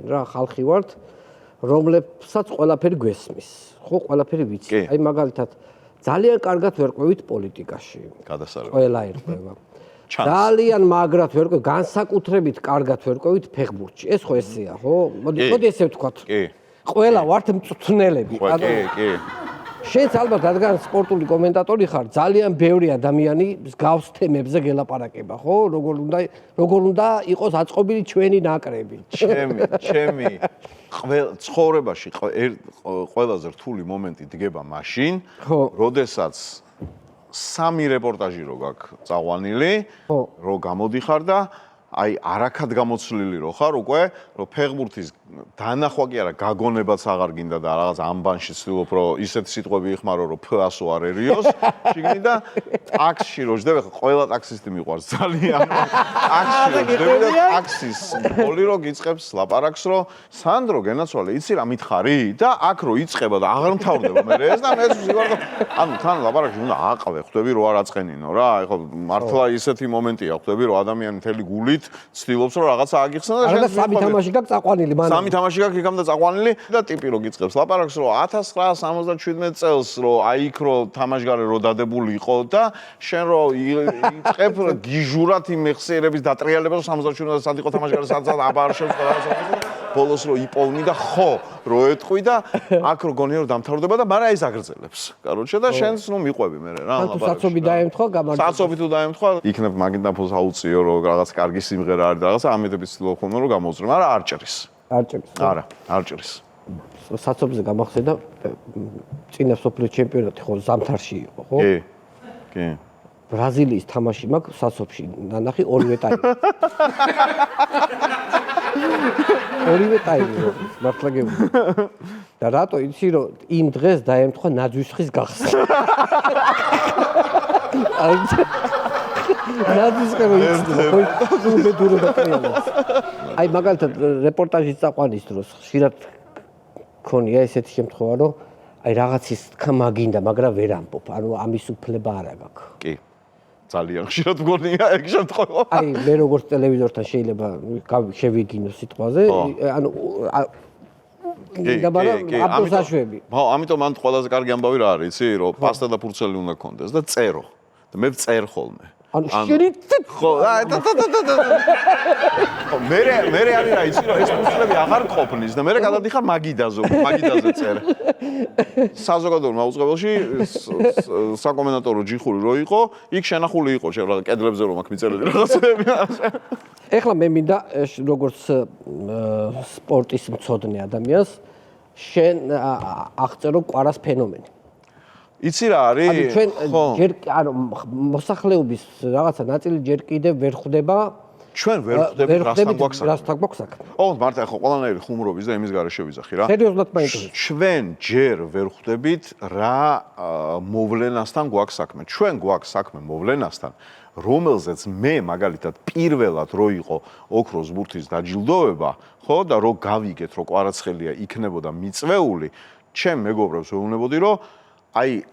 Speaker 3: რა ხალხი ვართ, რომლებსაც ყველაფერი გვესმის. ხო, ყველაფერი ვიცი. აი მაგალითად, ძალიან კარგად ვერყვევით პოლიტიკაში.
Speaker 10: გადასარევი.
Speaker 3: ყველა ერყვება. ძალიან მაგრად ვერყვევით, განსაკუთრებით კარგად ვერყვევით ფეხბურთში. ეს ხო ესეა, ხო? მოდი ესე ვთქვათ.
Speaker 10: კი.
Speaker 3: ყველა ვართ მწვრთნელები.
Speaker 10: კი.
Speaker 3: შენც ალბათ რადგან სპორტული კომენტატორი ხარ, ძალიან ბევრი ადამიანი მსგავს თემებზე გელაპარაკება, ხო? როგორ უნდა იყოს აწყობილი ჩვენი ნაკრები.
Speaker 10: ჩემი ცხოვრებაში ყველაზე რთული მომენტი დგება მაშინ, როდესაც სამი რეპორტაჟი რო გაქვს წაყვანილი, რო გამოდიხარ და აი არაქად გამოცლილი რო ხარ უკვე, რომ ფეხბურთის დანახვა კი არა, გაგონებაც აღარ გინდა და რაღაც ამბანში ცდილობ რომ ისეთი სიტყვები იხმარო რომ ფ-ასო არ ერიოს, შიგნით და ტაქსში რო ჯდები, ყველა ტაქსისტი მიყვარს ძალიან. ტაქსში რო ჯდები და ტაქსის პოლი რო გიწყებს ლაპარაკს რომ სანდრო გენაცვალე, იცი რა მითხარი? და აქ რო იწყება და აღარ მთავრდება მე ეს და მე ვიყავ და ანუ თან ლაპარაკში უნდა აყავე, ხვდები რომ არ აწყენინო რა. აი ხო მართლა ისეთი მომენტია, ხვდები რომ ადამიანი მთელი გულით ცდილობს რომ რაღაცა აგიხსნა და
Speaker 3: შენ სამი თამაში გაქვს წაყვანილი მანამდე.
Speaker 10: სამი თამაში გაქვს იქამდე წაყვანილი და ტიპი რო გიწყებს ლაპარაკს რომ 1977 წელს რომ აი იქ რო თამაშგარე რო დადებული იყო და შენ რო იწყებ გიჟურად იმ მეხსიერების დატრიალებას 77 სად იყო თამაშგარე სად აბარ შეწყდა ბოლოს რო იპოვნი და ხო რო ეთყვი და აქ რო გონია რომ დამთავრდება და მაგრამ ეს აგრძელებს. კაროჩე და შენს ნუ მიყვები მე რა
Speaker 3: ლაპარაკი. საცობი დაემთხვა გამარჯვება.
Speaker 10: საცობი თუ დაემთხვა, იქნებ მაგინდაფოს აუწიო რომ რაღაც კარგი სიმღერა არის და რაღაცა ამედების ცდილობ ხოლმე რომ გამოუწრო, მაგრამ არ ჭრის. არა, არ ჭრის.
Speaker 3: საცობზე გამახსენდა წინა სოფლიო ჩემპიონატი ხო ზამთარში იყო, ხო?
Speaker 10: კი.
Speaker 3: ბრაზილიის თამაში მაქვს საცობში, ნანახი ორივე ტაიმი. ორივე ტაიმი მართლა გეუბნები. და რატო იცი რომ იმ დღეს დაემთხვა ნაძვისხის გახსნა. ნაძვისხი რო იცი, ხო ბედური დაყრიალებს. აი მაგალითად რეპორტაჟის წაყვანის დროს ხშირად ქონია ესეთი შემთხვევა რომ აი რაღაცის თქმა გინდა, მაგრამ ვერ ამბობ. ანუ ამის უფლება არ აქვს.
Speaker 10: კი. ძალიან ხშირად მგონია ეგ შემთხვევა.
Speaker 3: აი მე როგორც ტელევიზორთან შეიძლება შევიგინო სიტყვაზე, ანუ აბსოლუტურად.
Speaker 10: ხო, ამიტომ მან ყველაზე კარგი ამბავი რა არის, იცი, რომ პასტა და ფურცელი უნდა კონდეს და წერო. და მე წერ ხოლმე.
Speaker 3: ანუ შენით
Speaker 10: ხო, ხო, მე არის რა იცი, რომ ეს ფურცლები აღარ ყოფნის და მე გადადიხარ მაგიდაზე წერ. საზოგადოებრივ მაუწყებელში საკომენტატორო ჯიხური რო იყო, იქ შენახული იყო რა კედლებზე რომ აქ მიწერილი რაღაცები.
Speaker 3: ეხლა მე მინდა როგორც სპორტის მცოდნე ადამიანს შენ აღწერო კვარას ფენომენი.
Speaker 10: იცი რა არის?
Speaker 3: ანუ ჩვენ ჯერ ანუ მოსახლეობის რაღაცა ნაწილი ჯერ კიდევ ვერ ხვდება
Speaker 10: ჩვენ ვერ ხვდებით რასთან გვაქვს
Speaker 3: საქმე.
Speaker 10: ო, მარტო ხო ყველანაირი ხუმრობის და იმის გარეშე ვიზახი რა.
Speaker 3: სერიოზულად მაინტერესებს.
Speaker 10: ჩვენ ჯერ ვერ ხვდებით რა მოვლენასთან გვაქვს საქმე. ჩვენ გვაქვს საქმე მოვლენასთან, რომელზეც მე მაგალითად პირველად რო იყო ოქროს ბურთის დაჯილდოება, ხო და რო გავიგეთ რო კვარაცხელია იქნებოდა მიწვეული, ჩემ მეგობრებს ვეუბნებოდი რომ აი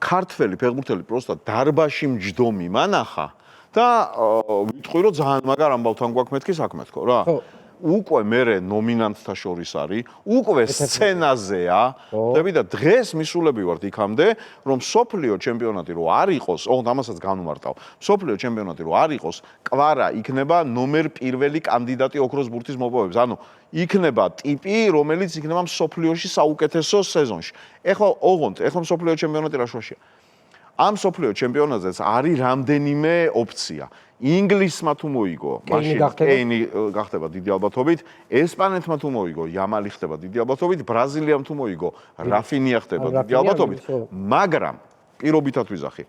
Speaker 10: ქართველი ფეხბურთელი პროსტა დარბაში მჯდომი მანახა და ვიტყვი რომ ძალიან მაგარ ამბავთან გვაქვს მეთქი საქმე თქო რა. უკვე მე ნომინანტთა შორის არის, უკვე სცენაზეა. ხვდები და დღეს მისულები ვართ იქამდე, რომ სოფლიო ჩემპიონატი რო არ იყოს, ამასაც განუმარტავ. სოფლიო ჩემპიონატი რო არ იყოს, კვარა იქნება ნომერ პირველი კანდიდატი ოქროს ბურთის მოპოვების. ანუ იქნება ტიპი, რომელიც იქნება სოფლიოში საუკეთესო სეზონში. ეხლა სოფლიო ჩემპიონატი რა შუაშია? ამ სოფლიო ჩემპიონატზეც არის რამდენიმე ოფცია. ინგლისმა თუ მოიგო, მაშინ კეინი გახდება დიდი ალბათობით, ესპანეთმა თუ მოიგო, იამალი ხდება დიდი ალბათობით, ბრაზილიამ თუ მოიგო, რაფინია ხდება დიდი ალბათობით, მაგრამ პირობითად ვიზახი,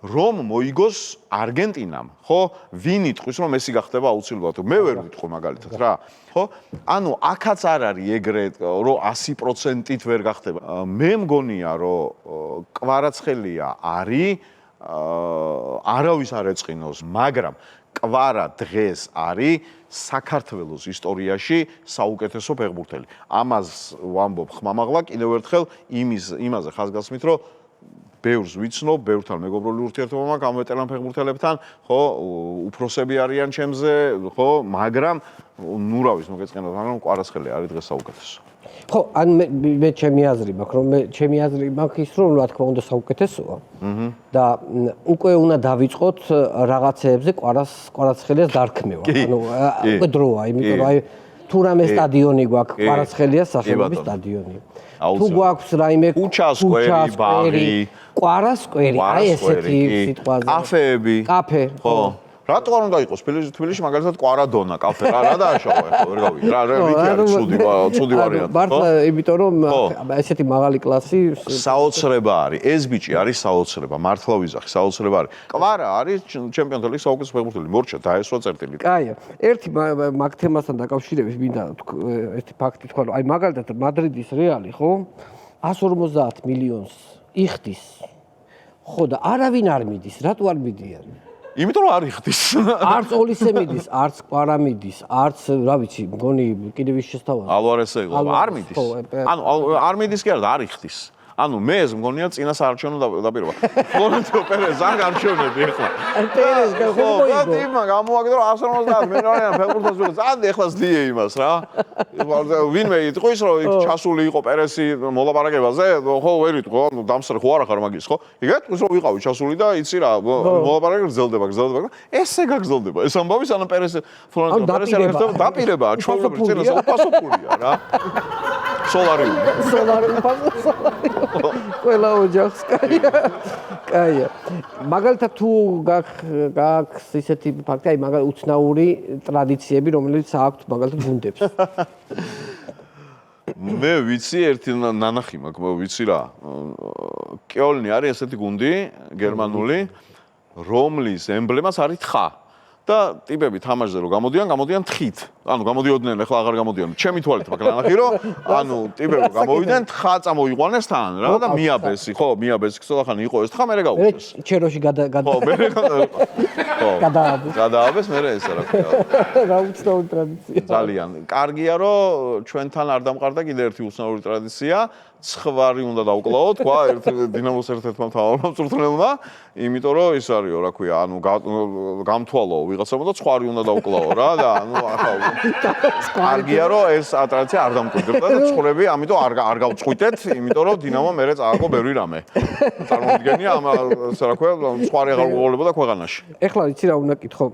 Speaker 10: რომ მოიგოს არგენტინამ, ხო? ვინ იტყვის რომ მესი გახდება აუცილებლად? მე ვერ ვიტყვი მაგალითად რა. ხო? ანუ აქაც არ არის ეგრე რომ 100%-ით ვერ გახდება. მე მგონია რომ კვარაცხელია არის არავის არ ეწყინოს, მაგრამ კვარა დღეს არის საქართველოს ისტორიაში საუკეთესო ფეხბურთელი. ამას ვამბობ ხმამაღლა კიდევ ერთხელ იმაზე ხაზგასმით, რომ ბევრს ვიცნობ, ბევრთან მეგობრული ურთიერთობა მაქვს ამ ვეტერან ფეხბურთელებთან, ხო, უფროსები არიან ჩემზე, ხო, მაგრამ ნუ რა ვიცი, მოგეწყენოთ, მაგრამ კვარაცხელი არის დღეს საუკეთესო.
Speaker 3: ხო, ან მე ჩემი აზრი მაქვს, რომ ჩემი აზრი მაქვს ის, რომ რა თქმა უნდა საუკეთესოა. და უკვე უნდა დავიწყოთ რაღაცეებზე კვარაცხელიას დარქმევა. ანუ უკვე დროა, იმიტომ რომ აი თუ რამე სტადიონი გვაქვს, კვარაცხელიას სახელობის სტადიონი. თუ გვაქვს რაიმე
Speaker 10: ქუჩასკვერი, ბაღი,
Speaker 3: კვარასკვერი, აი ესეთი სიტყვაზე.
Speaker 10: კაფეები.
Speaker 3: კაფე, ხო.
Speaker 10: რატო არ უნდა იყოს თბილისში მაგალითად კვარადონა კაფე რა დააშავა ხო ვერ გავიგე რა ვითი არის ცუდი ვარიანტი ხო
Speaker 3: მართლა იმიტომ რომ ესეთი მაღალი კლასი
Speaker 10: საოცრება არის ეს ბიჭი არის საოცრება მართლა ვიზახი საოცრება არის კვარა არის ჩემპიონთა ლიგის საუკეთესო ფეხბურთელი მორჩა დაესვა წერტილი
Speaker 3: კაია ერთი მაგ თემასთან დაკავშირებით მინდა ერთი ფაქტი თქვა რომ აი მაგალითად მადრიდის რეალი ხო 150 მილიონს იხდის ხო და არავინ არ მიდის რატო არ მიდიან
Speaker 10: იმიტომ რომ არ იხდის.
Speaker 3: არც ოლისე მიდის, არც კვარა მიდის, არც რა ვიცი, მგონი კიდევ ის შესთავაზა.
Speaker 10: ალვარესე იყო, არ მიდის. ანუ არ მიდის კი არა, არ იხდის. ანუ მე ეს მგონია წინა საარჩევნო დაპირობა. ფლორენტინო პერეზ არ გარჩევნები ახლა.
Speaker 3: პერეზ
Speaker 10: ხო, თიმა გამოაგდო 150 მილიონიან ფეხბურთელს ვიღებს. ანდ ახლა ზდიე იმას რა. ვინმე იტყვის რომ იქ ჩასული იყო პერესი მოლაპარაკებაზე, ხო, ვერ იტყო, ნუ დამსწრე ხო არა ხარ მაგის, ხო? იგეთქვის რომ ვიყავი ჩასული და იცი რა, მოლაპარაკება გრძელდება. ესე გაგრძელდება. ეს ამბავი სანამ პერესი ფლორენტინო პერესი ერთად დაპირებაა, ჩვეულებრივ წინასა უფასოფურია რა.
Speaker 3: სოლარიუმი ყველა ოჯახს კაია. მაგალითად თუ გაქვს ისეთი ფაქტი, აი მაგალითად უცნაური ტრადიციები, რომელიც აქვთ მაგალითად გუნდებს.
Speaker 10: მე ვიცი ერთი ნანახი მაქვს, ვიცი რა. კეოლნი არის ესეთი გუნდი გერმანული, რომლის ემბლემას არის თხა. და ტიპები თამაშზე რომ გამოდიან თხით. ანუ გამოდიოდნენ, ახლა აღარ გამოდიან. ჩემი თვალით მაგ ნანახი რომ ანუ ტიპები გამოვიდნენ, თხა წამოიყვანეს თან რა და მიაბესი, ხო, მიაბესი ხსოვახანი იყო ეს თხა მერე გაუწეს.
Speaker 3: ჩეროში
Speaker 10: გადააბეს მერე ესა რა ქვია.
Speaker 3: რა უცნაური ტრადიცია.
Speaker 10: ძალიან კარგია რომ ჩვენთან არ დამყარდა კიდე ერთი უცნაური ტრადიცია. ცხვარი უნდა დავკლაოთ, თქვა, დინამოს ერთ-ერთმა მთავარმა მწვრთნელმა, იმიტომ რომ ის არისო, რა ქვია, ანუ გამთვალო ვიღაცამ და ცხვარი უნდა დავკლაო რა და ანუ ახლა კარგია რომ ეს ტრადიცია არ დამკვიდრდა და ცხრები, ამიტომ არ გავწყვიტეთ, იმიტომ რომ დინამო მერე წააგო ბევრი რამე. წარმოვიდგენია ამ რა ქვია, ცხვარი აღარ უყოლებოდა ქვეყანაში.
Speaker 3: ეხლა იცი რა უნდა კითხო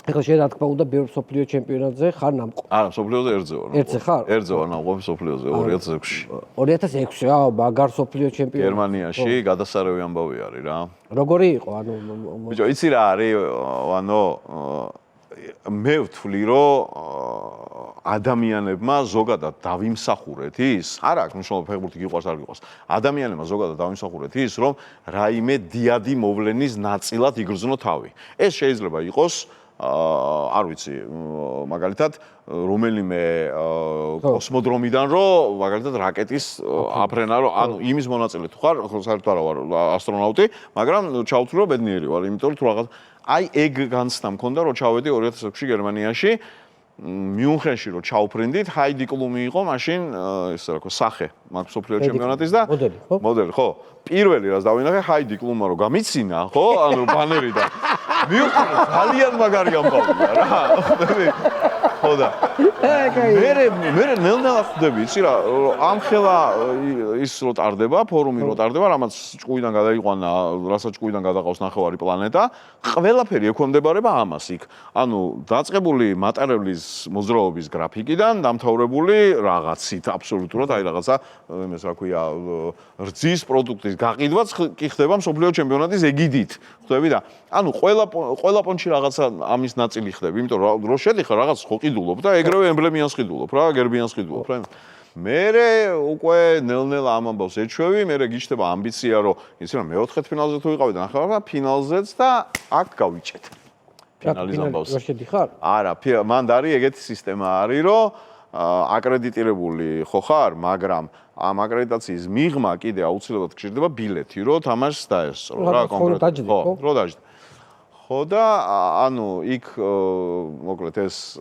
Speaker 3: ეხლა შენ რა თქმა უნდა ბევრ სოფლიო ჩემპიონატზე ხარ ნამყო.
Speaker 10: არა, სოფლიოზე ერთზე ვარ.
Speaker 3: ერთზე ხარ?
Speaker 10: ერთზე ვარ ნამყოფი სოფლიოზე 2006-ში.
Speaker 3: 2006-ში, აუ, მაგარ სოფლიო ჩემპიონატი.
Speaker 10: გერმანიაში გადასარევი ამბავი არის რა.
Speaker 3: როგორი იყო? ანუ
Speaker 10: ბიჭო, იცი რა არის? ანუ მე ვთვლი რომ ადამიანებმა ზოგადად დავიმსახურეთ ის, არა აქვს მნიშვნელობა ფეხბურთი გიყვარს არ გიყვარს. ადამიანებმა ზოგადად დავიმსახურეთ ის, რომ რაიმე დიადი მოვლენის ნაწილად იგრძნო თავი. ეს შეიძლება იყოს არ ვიცი, მაგალითად, რომელიმე კოსმოდრომიდან რომ მაგალითად რაკეტის აფრენა რომ ანუ იმის მონაწილე თუ ხარ, საერთოდ არა ვარ ასტრონავტი, მაგრამ ჩავთვლი რომ ბედნიერი ვარ, იმიტომ რომ თუ რაღაც აი ეგ განცდა მქონდა რომ ჩავედი 2006-ში გერმანიაში მიუნხენში რომ ჩავფრინდით, ჰაიდი კლუმი იყო მაშინ ესე რა ქვია სახე მაგ სოფლიო ჩემპიონატის და მოდელი ხო პირველი რაც დავინახე ჰაიდი კლუმმა რომ გამიცინა ხო ანუ ბანერი და მივხვდი ძალიან მაგარი ამბავია რა ხო და მე ნელ-ნელა ხვდები იცი რა ამ ხელა ის რო ტარდება ფორუმი რო ტარდება რამაც ჭკუიდან გადაიყვანა რასაც ჭკუიდან გადაყავს ნახევარი პლანეტა ყველაფერი ექვემდებარება ამას იქ ანუ დაწყებული მატერიალის მოძრაობის გრაფიკიდან დამთავრებული რაღაცით აბსოლუტურად აი რაღაცა იმეს რა ქვია რძის პროდუქტის გაყიდვაც კი ხდება მსოფლიო ჩემპიონატის ეგიდით ხვდები და ანუ ყველა პონჩი რაღაცა ამის ნაწილი ხდება იმიტომ რომ რო შედიხარ რაღაც ხო ყიდულობ და ეგრევე ემბლემიანს ყიდულობ რა გერბიანს ყიდულობ რა მერე უკვე ნელ-ნელა ამ ამბავს ეჩვევი, მერე გიჩნდება ამბიცია, რომ იცი რა მეოთხე ფინალზე თუ ვიყავი და ნახევარფინალზე ფინალზეც და აქ გავიჭეთ. ფინალის ამბავს.
Speaker 3: რა შედიხარ?
Speaker 10: არა, მან დარი ეგეთი სისტემა არის, რომ აკრედიტირებული ხო ხარ, მაგრამ ამ აკრედიტაციის მიღმა კიდე აუცილებლად გჭირდება ბილეთი, რომ თამაშს დაესწრო რა კონკრეტულად. ხო, დაждე. ხო და ანუ იქ მოკლედ ეს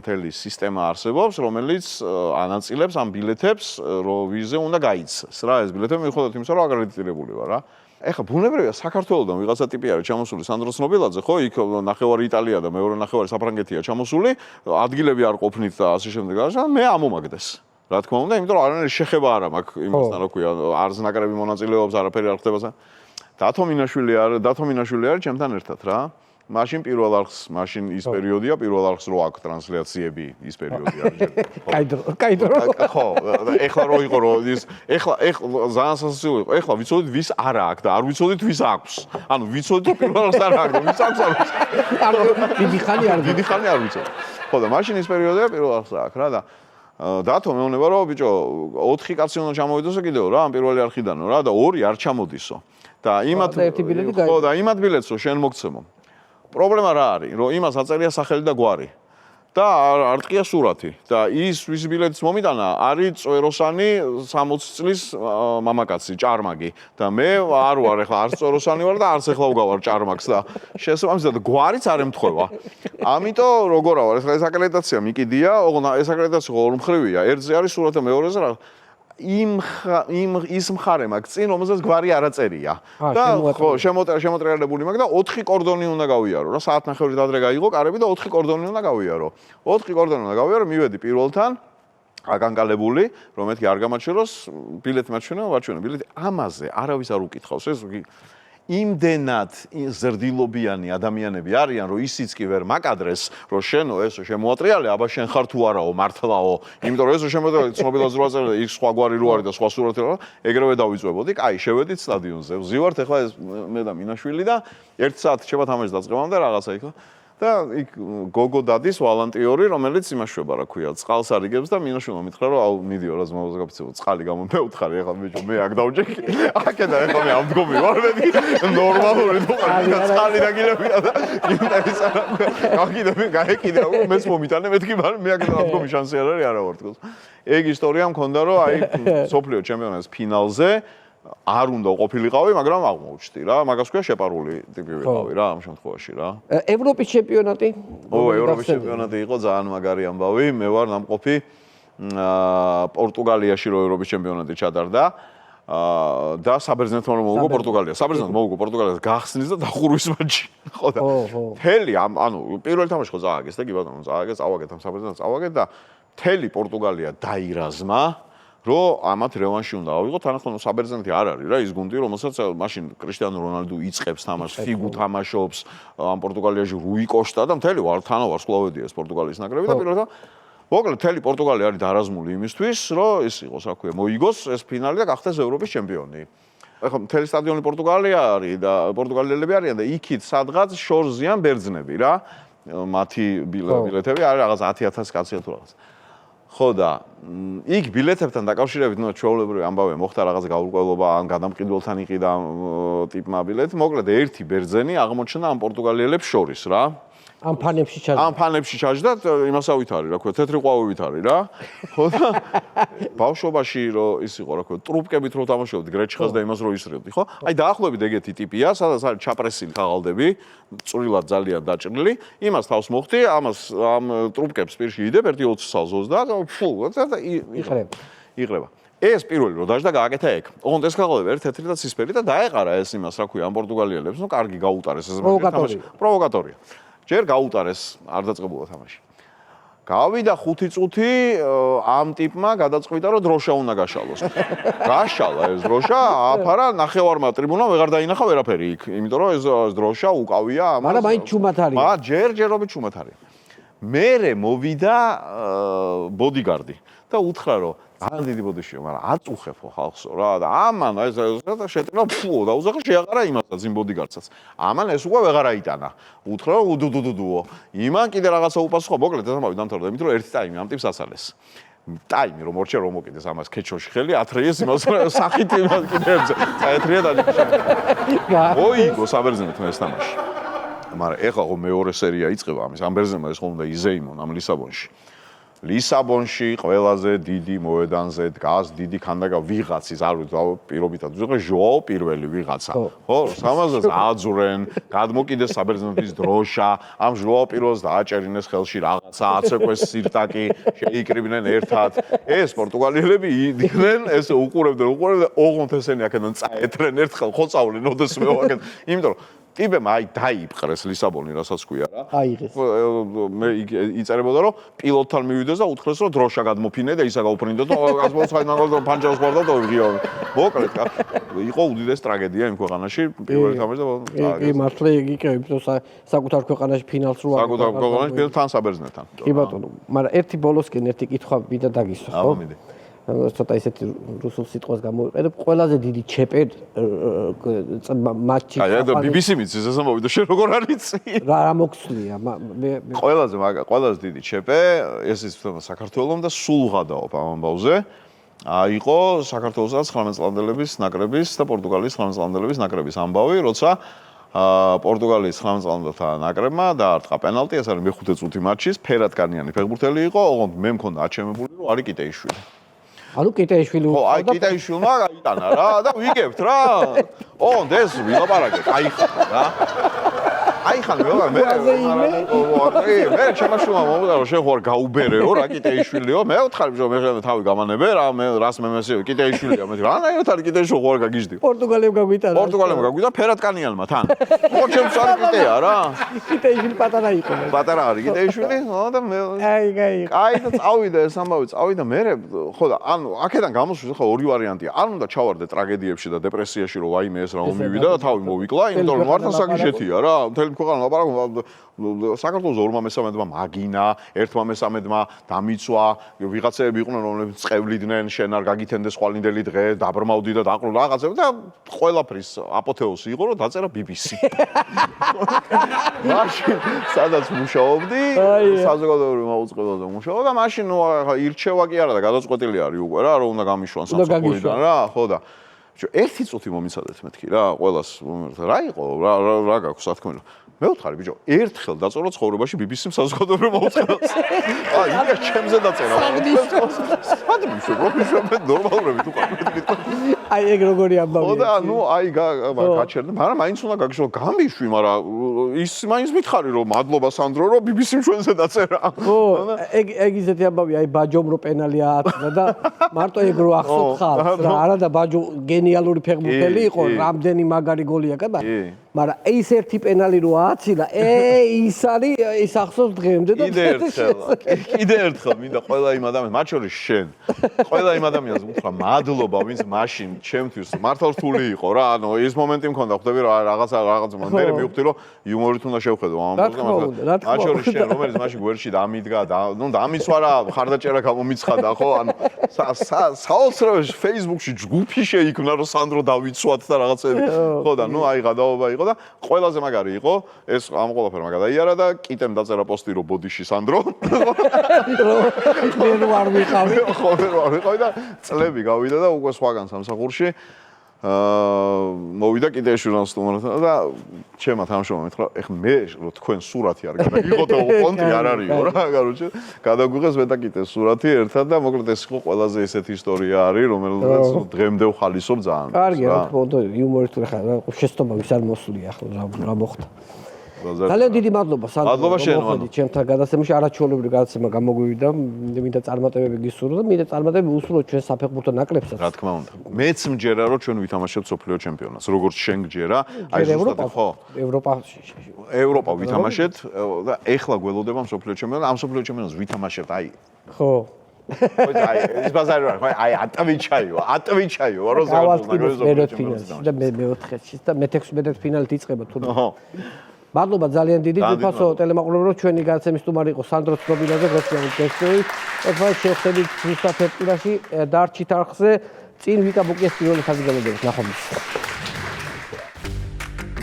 Speaker 10: მთელი სისტემა არსებობს, რომელიც ანაწილებს ამ ბილეთებს, რომ ვიზზე უნდა გაიცეს რა, ეს ბილეთები მიუხედავად იმისა, რომ აკრედიტირებული ვარ რა. ეხლა ბუნებრივია საქართველოსდან ვიღაცა ტიპი არის ჩამოსული სანდრო ცნობილაძე, ხო, იქ ნახევარი იტალია და მეორე ნახევარი საფრანგეთია ჩამოსული, ადგილები არ ყოფნით და ასე შემდეგ. მე ამომაგდეს. რა თქმა უნდა, იმიტომ რომ არანაირი შეხება არ მაქვს იმასთან, რა ქვია, არც ნაკრები მონაწილეობს, არაფერი არ ხდება. დათო მინაშვილი არის ჩემთან ერთად რა. მაშინ პირველ არხს, მაშინ ის პერიოდია, პირველ არხს რო აქვს ტრანსლაციები, ის პერიოდი არის.
Speaker 3: კაი დრო.
Speaker 10: ხო, ეხლა რო იყო რო ის ეხლა ძალიან სასაცილო იყო. ეხლა ვიცოდით ვის არ აქვს და არ ვიცოდით ვის აქვს. ანუ ვიცოდით რომ პირველ არხს არ აქვს და ვის აქვს არ ვიცოდით.
Speaker 3: დიდი ხანი
Speaker 10: არ ვიცოდით. ხო და მაშინ ის პერიოდია პირველ არხს აქვს რა და დათო მეუბნება რომ ბიჭო 4 კაცი უნდა ჩამოვიდოსო კიდევ რა ამ პირველი არხიდანო რა და 2 არ ჩამოდისო. და იმათ ხო და იმათ ბილეთს რო შენ მოგცემო. პრობლემა რა არის? რომ იმას აწერია სახელი და გვარი. და არ ტყია სურათი და ის ვის ბილეთის მომიტანა არის წვეროსანი 60 წლის მამაკაცი, ჭარმაგი და მე არ ვარ ეხლა არც წვეროსანი ვარ და არც ეხლა ვგავარ ჭარმაგს და შესაბამისად გვარიც არ ემთხვევა. ამიტომ როგორ ვარ ეხლა ეს აკრედიტაცია მიკიდია, ეს აკრედიტაცია ორმხრივია. ერთზე არის სურათი, მეორეზე რა ის მხარე მაქვს წინ, რომელსაც გვარი არ აწერია. და ხო, შემოტრიალებული მაქვს და 4 კორდონი უნდა გავიარო რა. საათნახევრით ადრე გაიღო კარები და 4 კორდონი უნდა გავიარო. 4 კორდონი უნდა გავიარო, მივედი პირველთან აკანკალებული, რომ მეთქი არ გამაჩვენოს, ბილეთი მაჩვენო, ვაჩვენო ბილეთი. ამაზე არავის არ უკითხავს, ეს იმდენად ზრდილობიანი ადამიანები არიან, რომ ისიც კი ვერ მაკადრეს, რომ შენო ესო შემოატრიალე, აბა შენ ხარ თუ არაო, მართლაო. იმიტომ რომ ესო შემოატრიალე, ცნობილად რო აწერე, იქ სხვა გვარი რო არის და სხვა სურათი რო, ეგრევე დავიწვებოდი. კაი, შევედით სტადიონზე. ვზივართ ეხლა ეს მე და მინაშვილი და 1 საათი შევა თამაშს დაწყებამდე რაღაცა იქ. და იქ გოგო დადის ვალანტიორი, რომელიც იმაშვება, რა ქვია, წყალს არიგებს და მინაშვილმა მითხრა, რომ აუ მიდიო რა ზმაოზე გაფიცებო, წყალი გამომეუთხარი, ეხლა ბიჭო, მე აქ დავჯექი. აქედან ეხლა მე ამდგომი ვარ, მე ნორმალური წყალი დაგილებია და იმდაის არა. გაგიდები, გაეკიდე, მეც მომიტანე, მეთქი მე აქედან ამდგომი შანსი არ არის, არა ვარ თქოს. ეგ ისტორია მქონდა, რომ აი სოფლიო ჩემპიონატის ფინალზე არ უნდა ყოფილიყავი, მაგრამ აღმოჩნდი რა, მაგას ქვია შეპარული ტიპი ვიყავი რა ამ შემთხვევაში რა.
Speaker 3: ევროპის ჩემპიონატი?
Speaker 10: ევროპის ჩემპიონატი იყო ძალიან მაგარი ამბავი. მე ვარ ნამყოფი პორტუგალიაში რო ევროპის ჩემპიონატი ჩატარდა. და საბერძნეთმა რომ მოუგო პორტუგალია. საბერძნეთმა მოუგო პორტუგალიას გახსნის და დახურვის მატჩი. ხო და მთელი ანუ პირველი თამაში ხო წააგეს და კი ბატონო წააგეს, წავაგეთ ამ საბერძნეთს წავაგეთ და მთელი პორტუგალია დაირაზმა. რომ ამათ რევანში უნდა ავიღოთ, თანახმად საბერძნეთი არ არის რა, ის გუნდი, რომელსაც მაშინ კრისტიანო რონალდუ იწყებს თამაშს, ფიგუ თამაშობს, ამ პორტუგალიაში რუი კოშტა და მთელი თანავარს კლავედია ეს პორტუგალიის ნაკრები და პირველად მოკლედ მთელი პორტუგალია არის დაარაზმული იმისთვის, რომ ეს იყოს, რა ქვია, მოიგოს ეს ფინალი და გახდეს ევროპის ჩემპიონი. ეხლა მთელი სტადიონი პორტუგალია არის და პორტუგალიელები არიან და იქით სადღაც შორზიან ბერძნები რა, მათი ბილეთები არის რაღაც 10,000 კაცია თუ რაღაც. ხო და იქ ბილეთებთან დაკავშირებით ნუ ჩვეულებრივი ამბავია მოხდა რაღაც გაურკვევლობა ან გადამყიდველთან იყიდა ტიპმა ბილეთი. მოკლედ ერთი ბერძენი აღმოჩნდა ამ პორტუგალიელებს შორის რა.
Speaker 3: ამ ფანებში ჩაჯდა.
Speaker 10: ამ ფანებში ჩაჯდა, იმასავით არის, რა ქვია, თეთრი ყვავებით არის რა. ხო და ბავშვობაში რომ ის იყო, რა ქვია, ტრუბკებით რო თამაშობდი გრეჩხას და იმას რო ისრებდი, ხო? აი დაახლოებით ეგეთი ტიპია, სადაც არის ჩაპრესილი ხაღალდები, წვრილად ძალიან დაჭრილი. იმას თავს მოხდი, ამას ამ ტრუბკებს პირში იდებ, ერთი 20 სალზოს და ფუ, და იყრება. ეს პირველი რო დაждდა გააკეთა ეგ. ოღონდ ეს ხაღალდები ერთ თეთრი და ცისფერი და დაეყარა ეს იმას, რა ქვია, ამ პორტუგალიელებს, ნუ კარგი გაუტარეს ეს პროვოკატორია. ჯერ გაუტარეს, არ დაწყებულა თამაში. გავიდა 5 წუთი, ამ ტიპმა გადაწყვიტა, რომ დროშა უნდა გაშალოს. გაშალა ეს დროშა, აფარა ნახევარმა ტრიბუნამ ვეღარ დაინახა ვერაფერი იქ, იმიტომ რომ ეს დროშა უკავია ამას.
Speaker 3: მაგრამ მაინც ჩუმად არის.
Speaker 10: ჯერჯერობით ჩუმად არის. მერე მოვიდა ბოდიგარდი და უთხრა, რომ ძალიან დიდი ბოდიშია, მაგრამ აწუხებო ხალხსო რა და ამან ეს შეტყნა ფუო და უზახა შეაყარა იმასაც იმ ბოდიგარდსაც. ამან ეს უკვე ვეღარ აიტანა. უთხრა უდუდუდუდუო. იმან კიდე რაღაცა უპასუხა, მოკლედ ეს ამბავი დამთავრდა, იმიტომ რომ ერთი ტაიმი ამ ტიპს ასალეს. ტაიმი რომ მორჩა რომ მოკიდეს ამას ქეჩოში ხელი ათრიეს იმას სახით იმას კიდეებზე საერთრია დაჭირა ოიგო საბერძნეთ მე ეს თამაში მაგრამ ეხლა ხო მეორე სერია იწყება ამის ამ ბერძნებმა ეს ხომ უნდა იზეიმონ ამ ლისაბონში ყველაზე დიდი მოედანზე დგას დიდი ქანდაკა ვიღაცის არ ვიცი პირობითად ვიღა ჟოაო პირველი ვიღაცა ხო სამაზას აძურენ გადმოკიდეს საბერძნეთის დროშა ამ ჟოაო პირველს დააჭერინეს ხელში რაღაცა აცეკვეს სირტაკი შეიკრიბნენ ერთად ეს პორტუგალიელები იდნენ ეს უყურებდნენ ოღონდ ესენი აქედან წაეთრენ ერთხელ ხო წავლენ ოდესმე აქედან იმიტომ რომ ტიბემ აი დაიპყრეს ლისაბონი, რასაც ქვია რა.
Speaker 3: აიღეს.
Speaker 10: მე იწერებოდა რომ პილოტთან მივიდეს და უთხრეს რომ დროშა გადმოფინე და ისა გაუფრინდა და გასმოცხაი მაგალითად პანჯავს ყარდა და ვიღიო. მოკლედ იყო უდიდეს ტრაგედია იმ ქვეყანაში პირველი თამაში და
Speaker 3: კი მართლა იქ იყო საკუთარ ქვეყანაში ფინალს რო
Speaker 10: საკუთარ ქვეყანაში ფინალთან საბერძნეთთან.
Speaker 3: კი ბატონო, მაგრამ ერთი ბოლოსკენ ერთი კითხვა მინდა დაგისვა, ხო?
Speaker 10: აბა მიდი.
Speaker 3: ცოტა ისეთი რუსულ სიტყვას გამოვიყენებ, ყველაზე დიდი ჩეპერ მატჩი.
Speaker 10: აი და BBC მიცის ესე მოვიდა შენ როგორ არის?
Speaker 3: რა მოგცვლია?
Speaker 10: ყველაზე დიდი ჩეპე ეს ის საქართველოს და სულ ვღადაობ ამ ამბავზე. იყო საქართველოსაც 19 წლამდელების ნაკრების და პორტუგალიის 19 წლამდელების ნაკრების ამბავი, როცა პორტუგალიის 19 წლამდელთა ნაკრებმა დაარტყა პენალტი, ეს არის მეხუთე წუთი მატჩის, ფერატკანიანი ფეხბურთელი იყო, ოღონდ მე მქონდა აჩემებული, რომ არის კიტეიშვილი.
Speaker 3: ანუ კიტეიშვილი
Speaker 10: ხო, აი კიტეიშვილმა გაიტანა რა და ვიგებთ რა. ოღონდ ეს ვილაპარაკეთ, აიხანა რა. აიხანა მე მე ჩემაშულა მომდა რომ შენ ხوار გაუბერეო რა კიტეიშვილიო მე ვთხარი რომ მე თავი გამანებე რა მე რას მე მესიო კიტეიშვილია მე რანაირად არის კიტეიშვილი ხوار გაგიჟდი
Speaker 3: პორტუგალიამ გაგვიტანა
Speaker 10: პორტუგალიამ გაგვიტანა ფერატკანიანმა თან ხო ჩემს არ კიტეა რა
Speaker 3: კიტეიშვილი პატარა იყო
Speaker 10: პატარა არის კიტეიშვილი და მე აი და წავიდა ეს ამბავი წავიდა მე ხო და ანუ აქედან გამოსვლის ხო ორი ვარიანტია არ უნდა ჩავარდე ტრაგედიებში და დეპრესიაში რომ ვაიმე ეს რა მომივიდა და თავი მოვიკლა იმიტომ რომ მართლა საკიშეთია რა მთელი ქვეყანა ლაპარაკობ საქართველოს 2-13-მა მაგინა, 1-13-მა დამიცვა, ვიღაცები იყვნენ რომლებიც წევლიდნენ, შენ არ გაგითენდეს ხვალინდელი დღე, დაბრმავდი და დაყრუ რაღაცები და ყველაფრის აპოთეოსი იყო რომ დაწერა BBC. მაშინ სადაც მუშაობდი, საზოგადოებრივ მაუწყებლობაზე მუშაობ და მაშინ ნუ ირჩევა კი არა და გადაწყვეტილი არის უკვე რა, რომ უნდა გამიშვან სამსახურიდან რა, ხო და ერთი წუთი მომიცადეთ მეთქი რა, ყველას რა იყო, რა გაქვს სათქმელი. მე ვთხარი ბიჭო, ერთხელ დაწერო ცხოვრებაში BBC-მ საზოგადოებრივ მაუწყებელს. აი, იქ ჩემზე დაწერა. სადმისო, პროფესიონალურად ნორმალურები თუ ყავით.
Speaker 3: აი, ეგ როგორი ამბავია.
Speaker 10: ხო და ნუ აი გაჩერდა, მაგრამ მაინც უნდა გაგიშო გამიშვი, მაგრამ ის მაინც მითხარი რომ მადლობა სანდრო რომ BBC-მ ჩვენზე დაწერა.
Speaker 3: ხო, ეგ ისეთი ამბავია, აი ბაჯომ რო პენალი აათრა და მარტო ეგ რო ახსოვთ ხალხს რა, არა და ბაჯო გენიალური ფეხბურთელი იყო, რამდენი მაგარი გოლი აკადა. მაგრამ ეს ერთი პენალი რო ააცილა, ის არის ის ახსოვს დღემდე და
Speaker 10: კიდე ერთხელ მინდა ყველა იმ ადამიანს, მათ შორის შენ, ყველა იმ ადამიანს უთხრა მადლობა, ვინც მაშინ ჩემთვის მართლა რთული იყო რა, ანუ ეს მომენტი მქონდა, ხვდები რომ რაღაცა მე მივხვდი რომ იუმორით უნდა შევხედო ამ ამბავს. მათ შორის შენ, რომელიც მაშინ გვერდში დამიდგა და ნუ დამიცვა რა, ხარდაჭერა გამომიცხადა, ხო? ანუ საოცრად Facebook-ში ჯგუფი შეიქმნა რომ სანდრო დავიცვათ და რაღაცები. ხო და ნუ აი გადაობა იყო და ყველაზე მაგარი იყო ეს ამ ყველაფერმა გადაიარა და კიტემ დაწერა პოსტი რომ ბოდიში სანდრო.
Speaker 3: მე რო არ ვიყავი.
Speaker 10: ხო, მე რო არ ვიყავი და წლები გავიდა და უკვე სხვაგან სამსახურში მოვიდა კიდეშვილთან სტუმართან და ჩემმა თამაშმა მითხრა, ეხლა მე რო თქვენ სურათი არ გადაგიღო და პონტი არ არისო რა, კაროჩე, გადაგვიღეს მე და კიდეს სურათი ერთად და მოკლედ ეს იყო ყველაზე ესეთი ისტორია არის, რომელსაც დღემდე ვხალისობ ძალიან.
Speaker 3: კარგი, რა თქმა უნდა, იუმორისტული ხარ, შეცდომა ვის არ მოსულია ახლა რა მოხდა. ძალიან დიდი მადლობა
Speaker 10: მადლობა შენ
Speaker 3: მოხდით ჩემთან გადაცემაში არაჩვეულებრივი გადაცემა გამოგვივიდა მინდა წარმატებები გისურვო და მინდა წარმატებები უსურვოთ ჩვენ საფეხბურთო ნაკრებსაც
Speaker 10: რა თქმა უნდა მეც მჯერა რომ ჩვენ ვითამაშებთ სოფლიო ჩემპიონატს როგორც შენ გჯერა აი ზუსტად ხო ევროპა ვითამაშეთ და ეხლა გველოდება სოფლიო ჩემპიონატს ამ სოფლიო ჩემპიონატს ვითამაშებთ აი
Speaker 3: ხო
Speaker 10: აი ეს ბაზარი რა აი ატვიჩაიო რა ზოგადად
Speaker 3: და მე მეოთხეში და მე-16 ფინალით იწყება თურმე მადლობა ძალიან დიდი თვითფასო ტელემაყურებელს ჩვენი გადაცემის სტუმარი იყო სანდრო ცნობილაძე გროსიანი გესტოი ერთმანეთს შევხვდებით რუსაფერტილაში დარჩით არხზე წინ ვიკა ბუკიას პირველი ხაზი გამოდევით ნახვამდის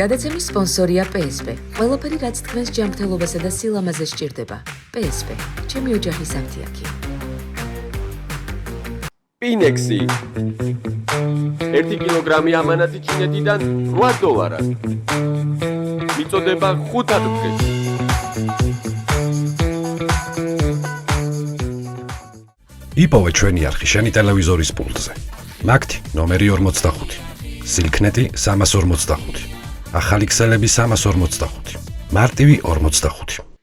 Speaker 1: გადაცემის სპონსორია PSP ყველაფერი რაც თქვენს ჯანმრთელობასა და სილამაზეს სჭირდება PSP ჩემი ოჯახის აფთიაქი
Speaker 2: სპინექსი 1 კილოგრამი ამანათი ჩინეთიდან $8. მიწოდება 5 დღეს.
Speaker 11: იპოვე ჩვენი არხი შენი ტელევიზორის პულტზე. მაგთი ნომერი 45. სილქნეტი 345. ახალი ქსელები 345. მარტივი 45.